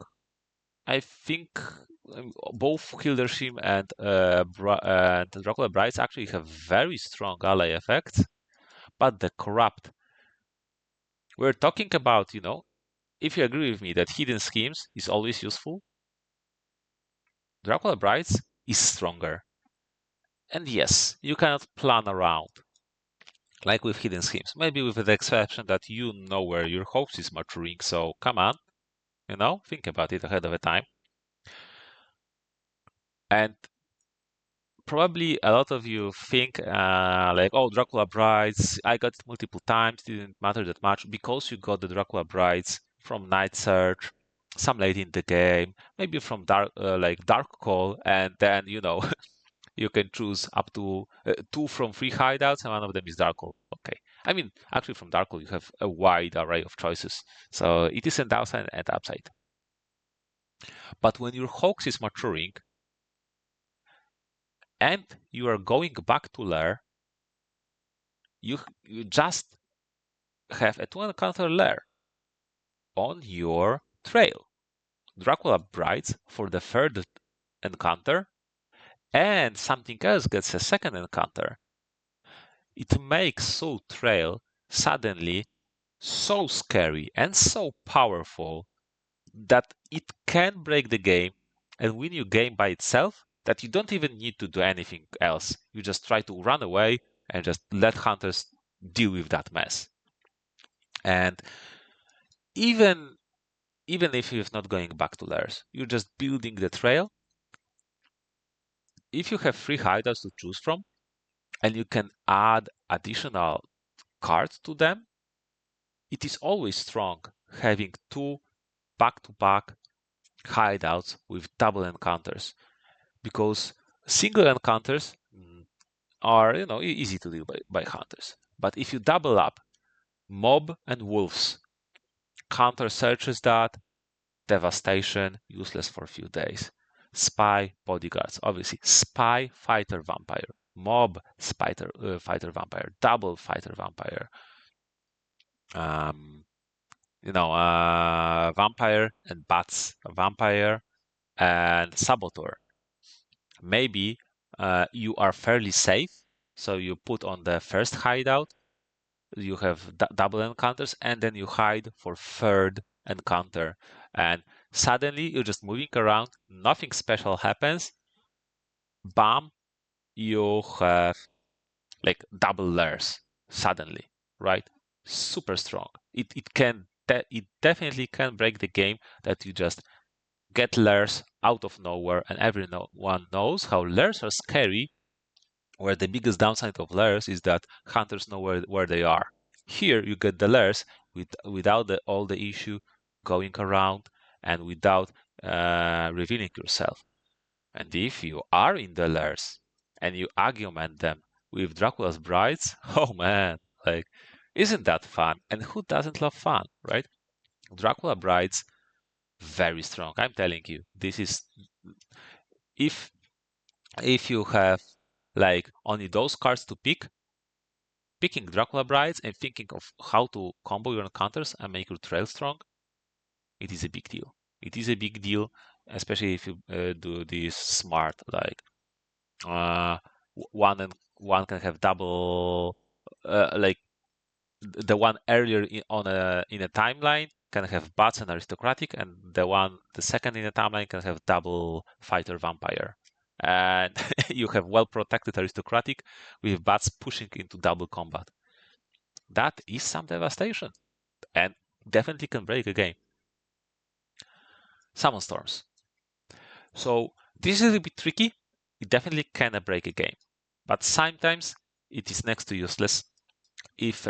I think both Hildershim and Dracula Brides actually have very strong ally effects. But the corrupt, we're talking about, if you agree with me that hidden schemes is always useful, Dracula Brides is stronger. And yes, you cannot plan around like with hidden schemes. Maybe with the exception that you know where your host is maturing. So come on, think about it ahead of a time. And probably a lot of you think like, oh, Dracula Brides, I got it multiple times, didn't matter that much because you got the Dracula Brides from Night Search, some late in the game, maybe from Dark Call, and then you can choose up to two from three hideouts, and one of them is Dark Hole. Okay. I mean, actually, from Dark Hole, you have a wide array of choices. So it is a downside and upside. But when your hoax is maturing and you are going back to lair, you just have a 2-encounter lair on your trail. Dracula Brides for the third encounter, and something else gets a second encounter. It makes Soul Trail suddenly so scary and so powerful that it can break the game and win you game by itself, that you don't even need to do anything else. You just try to run away and just let hunters deal with that mess. And even if you're not going back to lairs, you're just building the trail. If you have 3 hideouts to choose from and you can add additional cards to them, it is always strong having 2 back-to-back hideouts with double encounters, because single encounters are easy to deal by hunters. But if you double up mob and wolves Counter searches that, devastation, useless for a few days. Spy, bodyguards, obviously. Spy, fighter, vampire. Mob, fighter, vampire. Double, fighter, vampire. Um, vampire and bats, vampire and saboteur. Maybe you are fairly safe, so you put on the first hideout, you have double encounters, and then you hide for third encounter. And suddenly you're just moving around, nothing special happens. Bam, you have like double layers suddenly, right? Super strong. It definitely can break the game that you just get layers out of nowhere, and everyone knows how layers are scary. Where the biggest downside of layers is that hunters know where they are. Here you get the layers without all the issue going around and without revealing yourself. And if you are in the layers and you argument them with Dracula's brides, oh man, like, isn't that fun? And who doesn't love fun, right? Dracula brides, very strong. I'm telling you, this is if you have like only those cards to pick, picking Dracula brides and thinking of how to combo your encounters and make your trail strong, it is a big deal. It is a big deal, especially if you do this smart, like uh, one can have double, like the one earlier in a timeline can have bats and aristocratic, and the second in a timeline can have double fighter vampire. And you have well protected aristocratic with bats pushing into double combat. That is some devastation and definitely can break a game. Summon storms. So this is a bit tricky. It definitely can break a game, but sometimes it is next to useless. If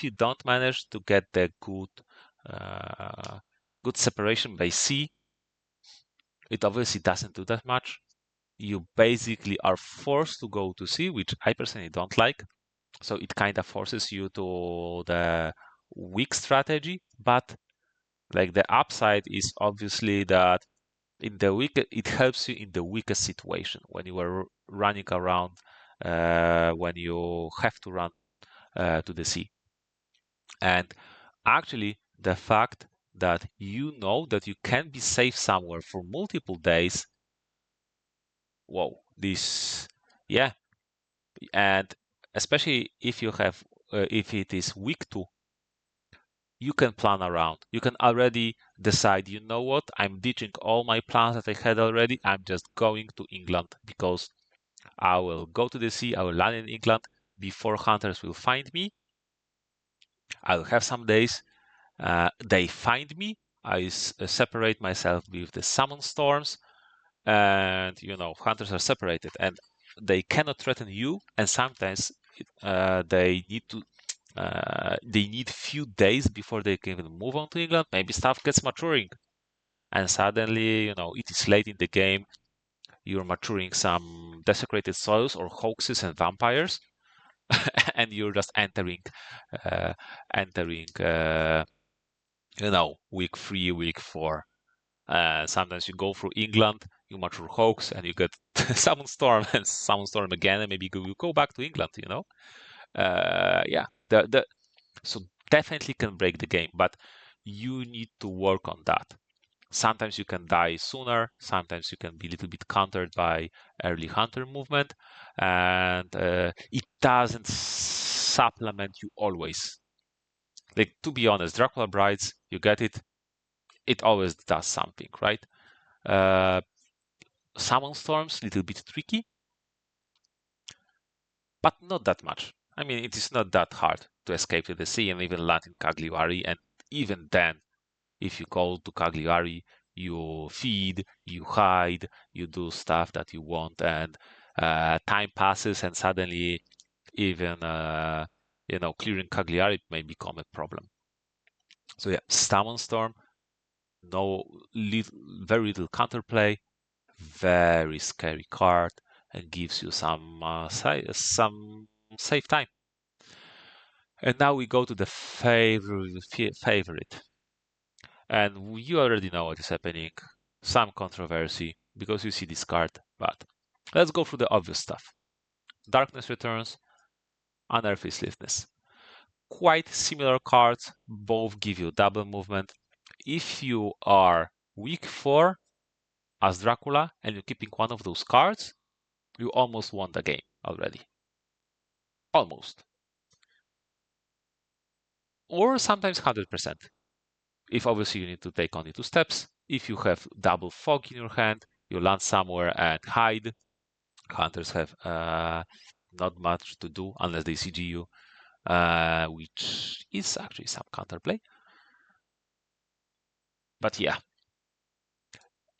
you don't manage to get the good separation by sea, it obviously doesn't do that much. You basically are forced to go to sea, which I personally don't like. So it kind of forces you to the weak strategy, but like the upside is obviously that it helps you in the weakest situation when you are running around, when you have to run to the sea. And actually, the fact that you know that you can be safe somewhere for multiple days, whoa, yeah, and especially if you have, if it is week 2, you can plan around. You can already decide, you know what, I'm ditching all my plans that I had already. I'm just going to England because I will go to the sea, I will land in England before hunters will find me. I will have some days. They find me. I separate myself with the summon storms, and hunters are separated, and they cannot threaten you. And sometimes they need few days before they can even move on to England. Maybe stuff gets maturing, and suddenly it is late in the game. You're maturing some desecrated soils or hoaxes and vampires, and you're just uh, entering week 3, week 4. Sometimes you go through England, you mature hoax, and you get summon storm and summon storm again, and maybe you go back to England. Yeah. So definitely can break the game, but you need to work on that. Sometimes you can die sooner, sometimes you can be a little bit countered by early hunter movement, and it doesn't supplement you always. Like, to be honest, Dracula Brides, you get it, it always does something, right? Uh, Summon Storms, little bit tricky, but not that much. I mean, it is not that hard to escape to the sea and even land in Cagliari, and even then, if you go to Cagliari, you feed, you hide, you do stuff that you want, and time passes, and suddenly, even clearing Cagliari may become a problem. So yeah, Summon Storm, no very little counterplay, very scary card, and gives you some safe time. And now we go to the favorite. And you already know what is happening. Some controversy because you see this card, but let's go through the obvious stuff. Darkness Returns, Unearthly Swiftness. Quite similar cards, both give you double movement. If you are weak 4 as Dracula and you're keeping one of those cards, you almost won the game already. Almost. Or sometimes 100%. If obviously you need to take only 2 steps. If you have double fog in your hand, you land somewhere and hide. Hunters have not much to do unless they CG you, which is actually some counterplay. But yeah.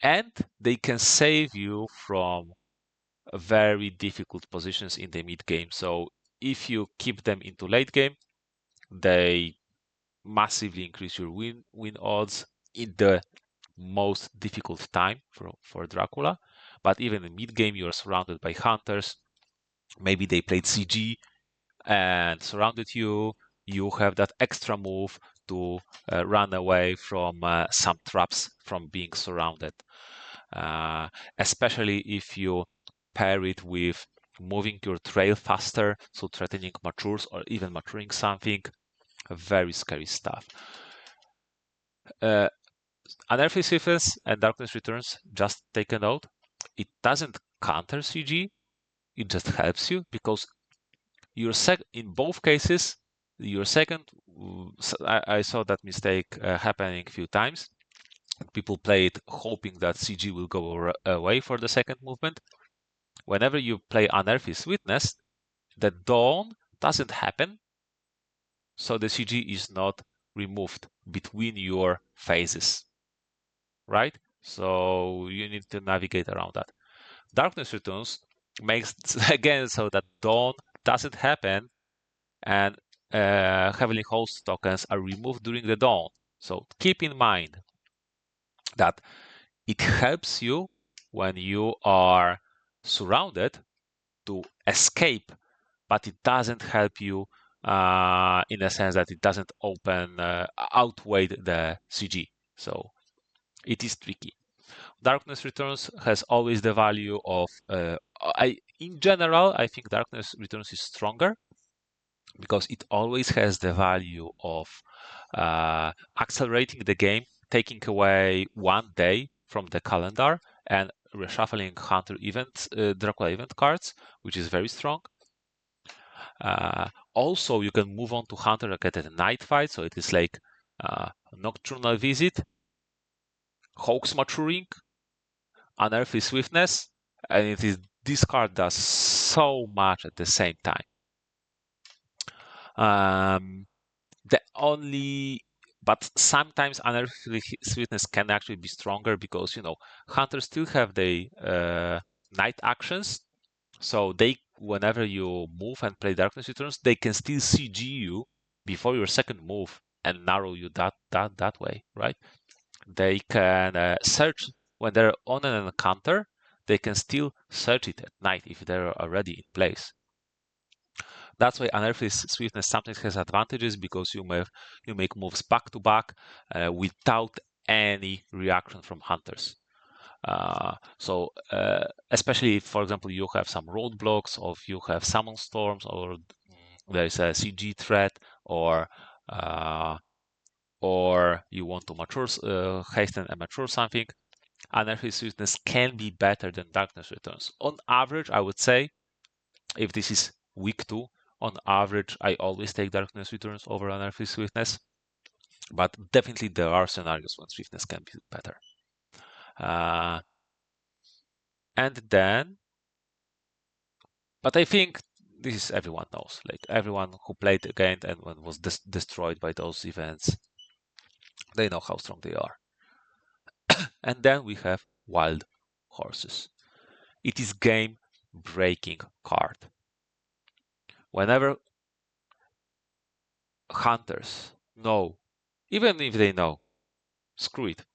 And they can save you from very difficult positions in the mid game. So if you keep them into late game, they massively increase your win odds in the most difficult time for Dracula. But even in mid game, you are surrounded by hunters. Maybe they played CG and surrounded you. You have that extra move to run away from some traps from being surrounded. Especially if you pair it with moving your trail faster, so threatening matures or even maturing something. Very scary stuff. Unearthly Swiftness and Darkness Returns, just take a note, it doesn't counter CG, it just helps you because in both cases, your second, I saw that mistake happening a few times. People play it hoping that CG will go away for the second movement. Whenever you play Unearthly Swiftness, the dawn doesn't happen, so the CG is not removed between your phases, right? So you need to navigate around that. Darkness Returns makes again so that dawn doesn't happen and Heavenly Host tokens are removed during the dawn. So keep in mind that it helps you when you are surrounded to escape, but it doesn't help you in a sense that it doesn't outweigh the CG. So it is tricky. Darkness Returns has always the value of in general, I think Darkness Returns is stronger because it always has the value of accelerating the game, taking away 1 day from the calendar, and reshuffling Hunter Dracula event cards, which is very strong. Also, you can move on to Hunter like at a night fight, so it is like Nocturnal Visit, Hoax Maturing, Unearthly Swiftness, and it is this card does so much at the same time. The only but sometimes Unearthly Swiftness can actually be stronger because hunters still have the night actions, so they whenever you move and play Darkness Returns, they can still CG you before your second move and narrow you that way, right? They can search when they're on an encounter. They can still search it at night if they're already in place. That's why Unearthly Swiftness sometimes has advantages because you make moves back to back without any reaction from hunters. Especially if, for example, you have some roadblocks, or if you have summon storms, or there is a CG threat, or you want to hasten and mature something, Unearthly Swiftness can be better than Darkness Returns. On average, I would say, if this is week 2, on average, I always take Darkness Returns over Unearthly Swiftness. But definitely there are scenarios when Swiftness can be better. And then, but I think this is everyone knows, like everyone who played again and was destroyed by those events, they know how strong they are. And then we have Wild Horses. It is game-breaking card. Whenever hunters know, even if they know, screw it.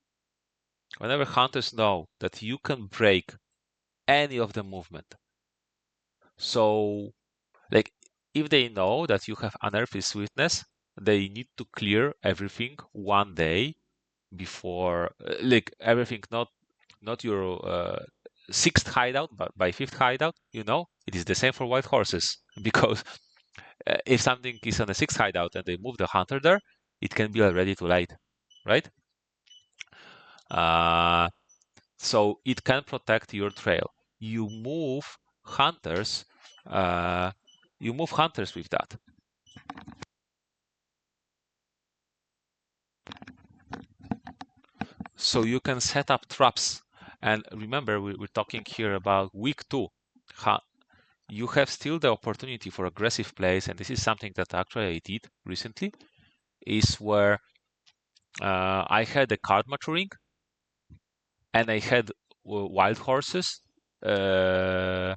Whenever hunters know that you can break any of the movement, so like if they know that you have Unearthly Swiftness, they need to clear everything 1 day before, like everything, not your sixth hideout, but by fifth hideout. It is the same for white horses because if something is on the sixth hideout and they move the hunter there, it can be already too late, right? Uh, so it can protect your trail. You move hunters. Uh, you move hunters with that. So you can set up traps. And remember, we're talking here about week two. You have still the opportunity for aggressive plays, and this is something that actually I did recently, is where I had a card maturing and I had wild horses, uh,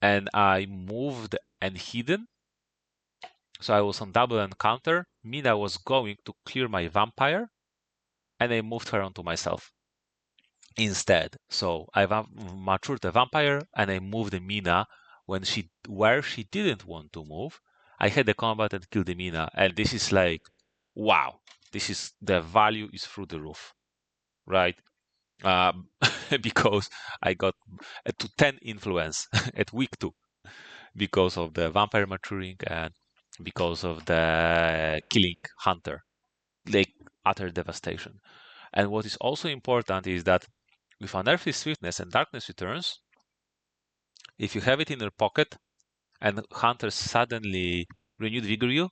and I moved and hidden. So I was on double encounter. Mina was going to clear my vampire, and I moved her onto myself instead. So I matured the vampire and I moved the Mina where she didn't want to move. I had the combat and killed the Mina, and this is like, wow, this is the value is through the roof, right? Um, because I got to 10 influence at week two because of the vampire maturing and because of the killing hunter, like utter devastation. And what is also important is that with Unearthly Swiftness and Darkness Returns, if you have it in your pocket and hunters suddenly renewed vigor you,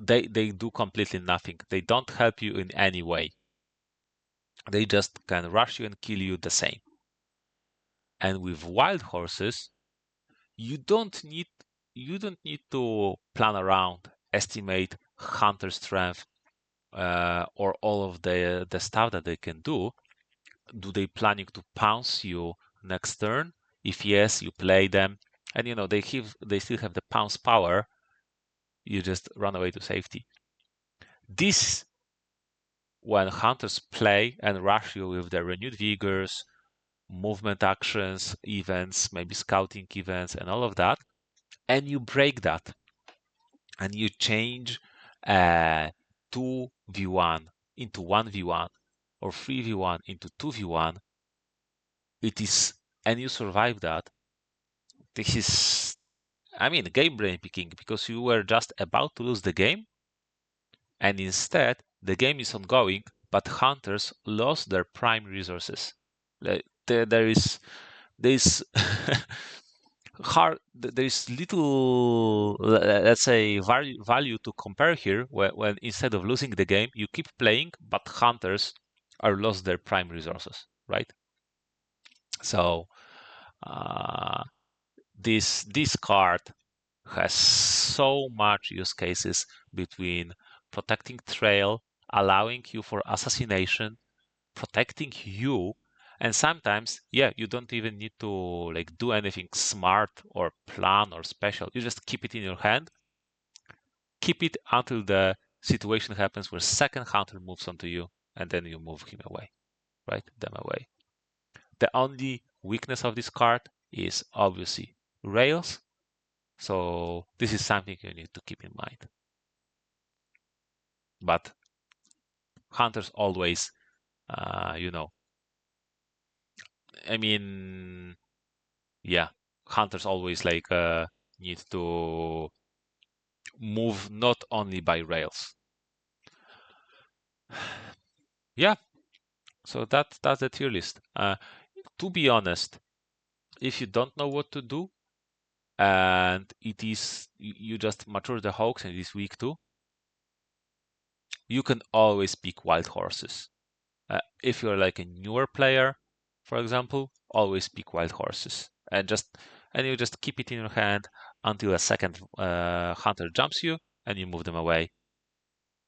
they do completely nothing. They don't help you in any way. They just can rush you and kill you the same. And with wild horses, you don't need you don't need to plan around, estimate hunter strength, or all of the stuff that they can do. Do they planning to pounce you next turn? If yes, you play them, and they still have the pounce power. You just run away to safety. This when hunters play and rush you with their renewed vigors, movement actions, events, maybe scouting events, and all of that, and you break that and you change 2v1 into 1v1 or 3v1 into 2v1, it is, and you survive that. This is, I mean, game brain picking because you were just about to lose the game, and instead the game is ongoing, but hunters lost their prime resources. There is there is little, let's say, value to compare here when instead of losing the game you keep playing, but hunters are lost their prime resources, right? So uh, this card has so much use cases between protecting trail, allowing you for assassination, protecting you, and sometimes, yeah, you don't even need to like do anything smart or plan or special. You just keep it in your hand, keep it until the situation happens where second hunter moves onto you, and then you move him away, right? Them away. The only weakness of this card is obviously rails. So this is something you need to keep in mind. But hunters always, uh, you know, I mean, yeah, hunters always like need to move not only by rails. Yeah, so that's the tier list. To be honest, if you don't know what to do and it is you just mature the hoax and it is week two, you can always pick wild horses. If you're like a newer player, for example, always pick wild horses and you just keep it in your hand until a second hunter jumps you and you move them away.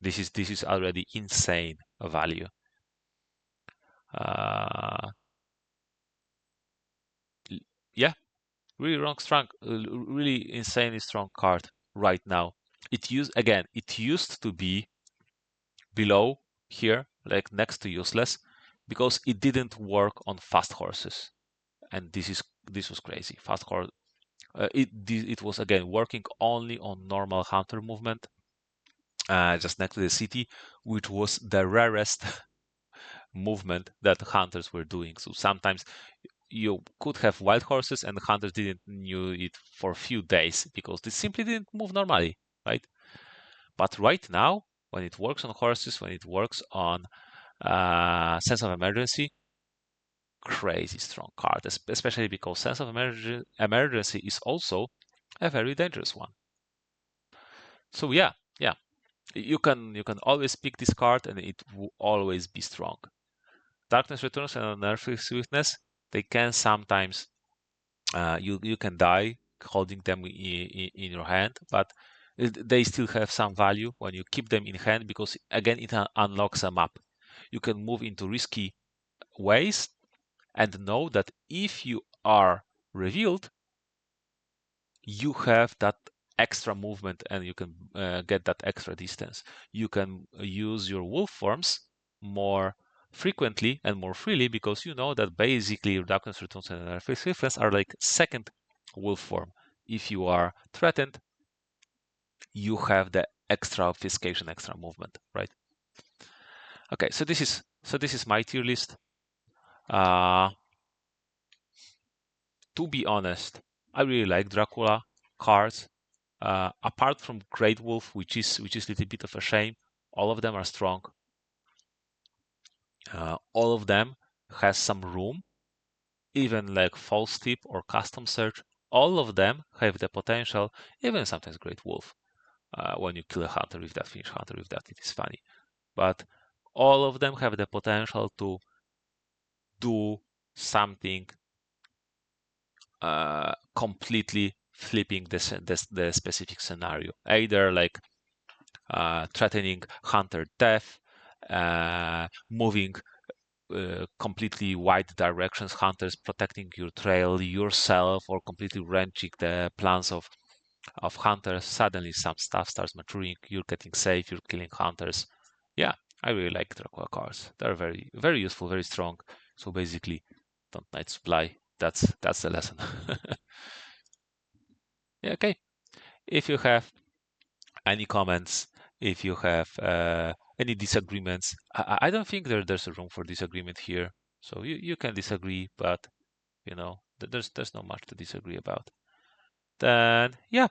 This is already insane value. Uh, yeah, really insanely strong card right now. It used to be below here, like next to useless, because it didn't work on fast horses, and this was crazy. Fast horse, it was again working only on normal hunter movement, just next to the city, which was the rarest movement that hunters were doing. So sometimes you could have wild horses and hunters didn't knew it for a few days because they simply didn't move normally, right? But right now, when it works on horses, when it works on sense of emergency, crazy strong card, especially because sense of emergency is also a very dangerous one. So yeah, you can always pick this card and it will always be strong. Darkness Returns and Unearthly Swiftness, they can sometimes you can die holding them in your hand, but they still have some value when you keep them in hand because again it unlocks a map. You can move into risky ways and know that if you are revealed, you have that extra movement and you can get that extra distance. You can use your wolf forms more frequently and more freely because you know that basically your darkness returns and reference are like second wolf form. If you are threatened, you have the extra obfuscation, extra movement, right? Okay, so this is my tier list. Uh, to be honest, I really like Dracula cards. Apart from Great Wolf, which is a little bit of a shame, all of them are strong. All of them has some room, even like false tip or custom search. All of them have the potential, even sometimes Great Wolf. When you kill a hunter with that, finish hunter with that, it is funny. But all of them have the potential to do something completely flipping the specific scenario. Either like threatening hunter death, moving completely wide directions, hunters protecting your trail yourself, or completely wrenching the plans of hunters. Suddenly, some stuff starts maturing. You're getting safe. You're killing hunters. Yeah, I really like Dracula cards. They're very, very useful, very strong. So basically, don't night supply. That's the lesson. Yeah, okay. If you have any comments, if you have any disagreements. I don't think there's a room for disagreement here. So you can disagree, but there's not much to disagree about. Then yeah,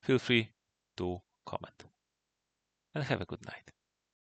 feel free to comment and have a good night.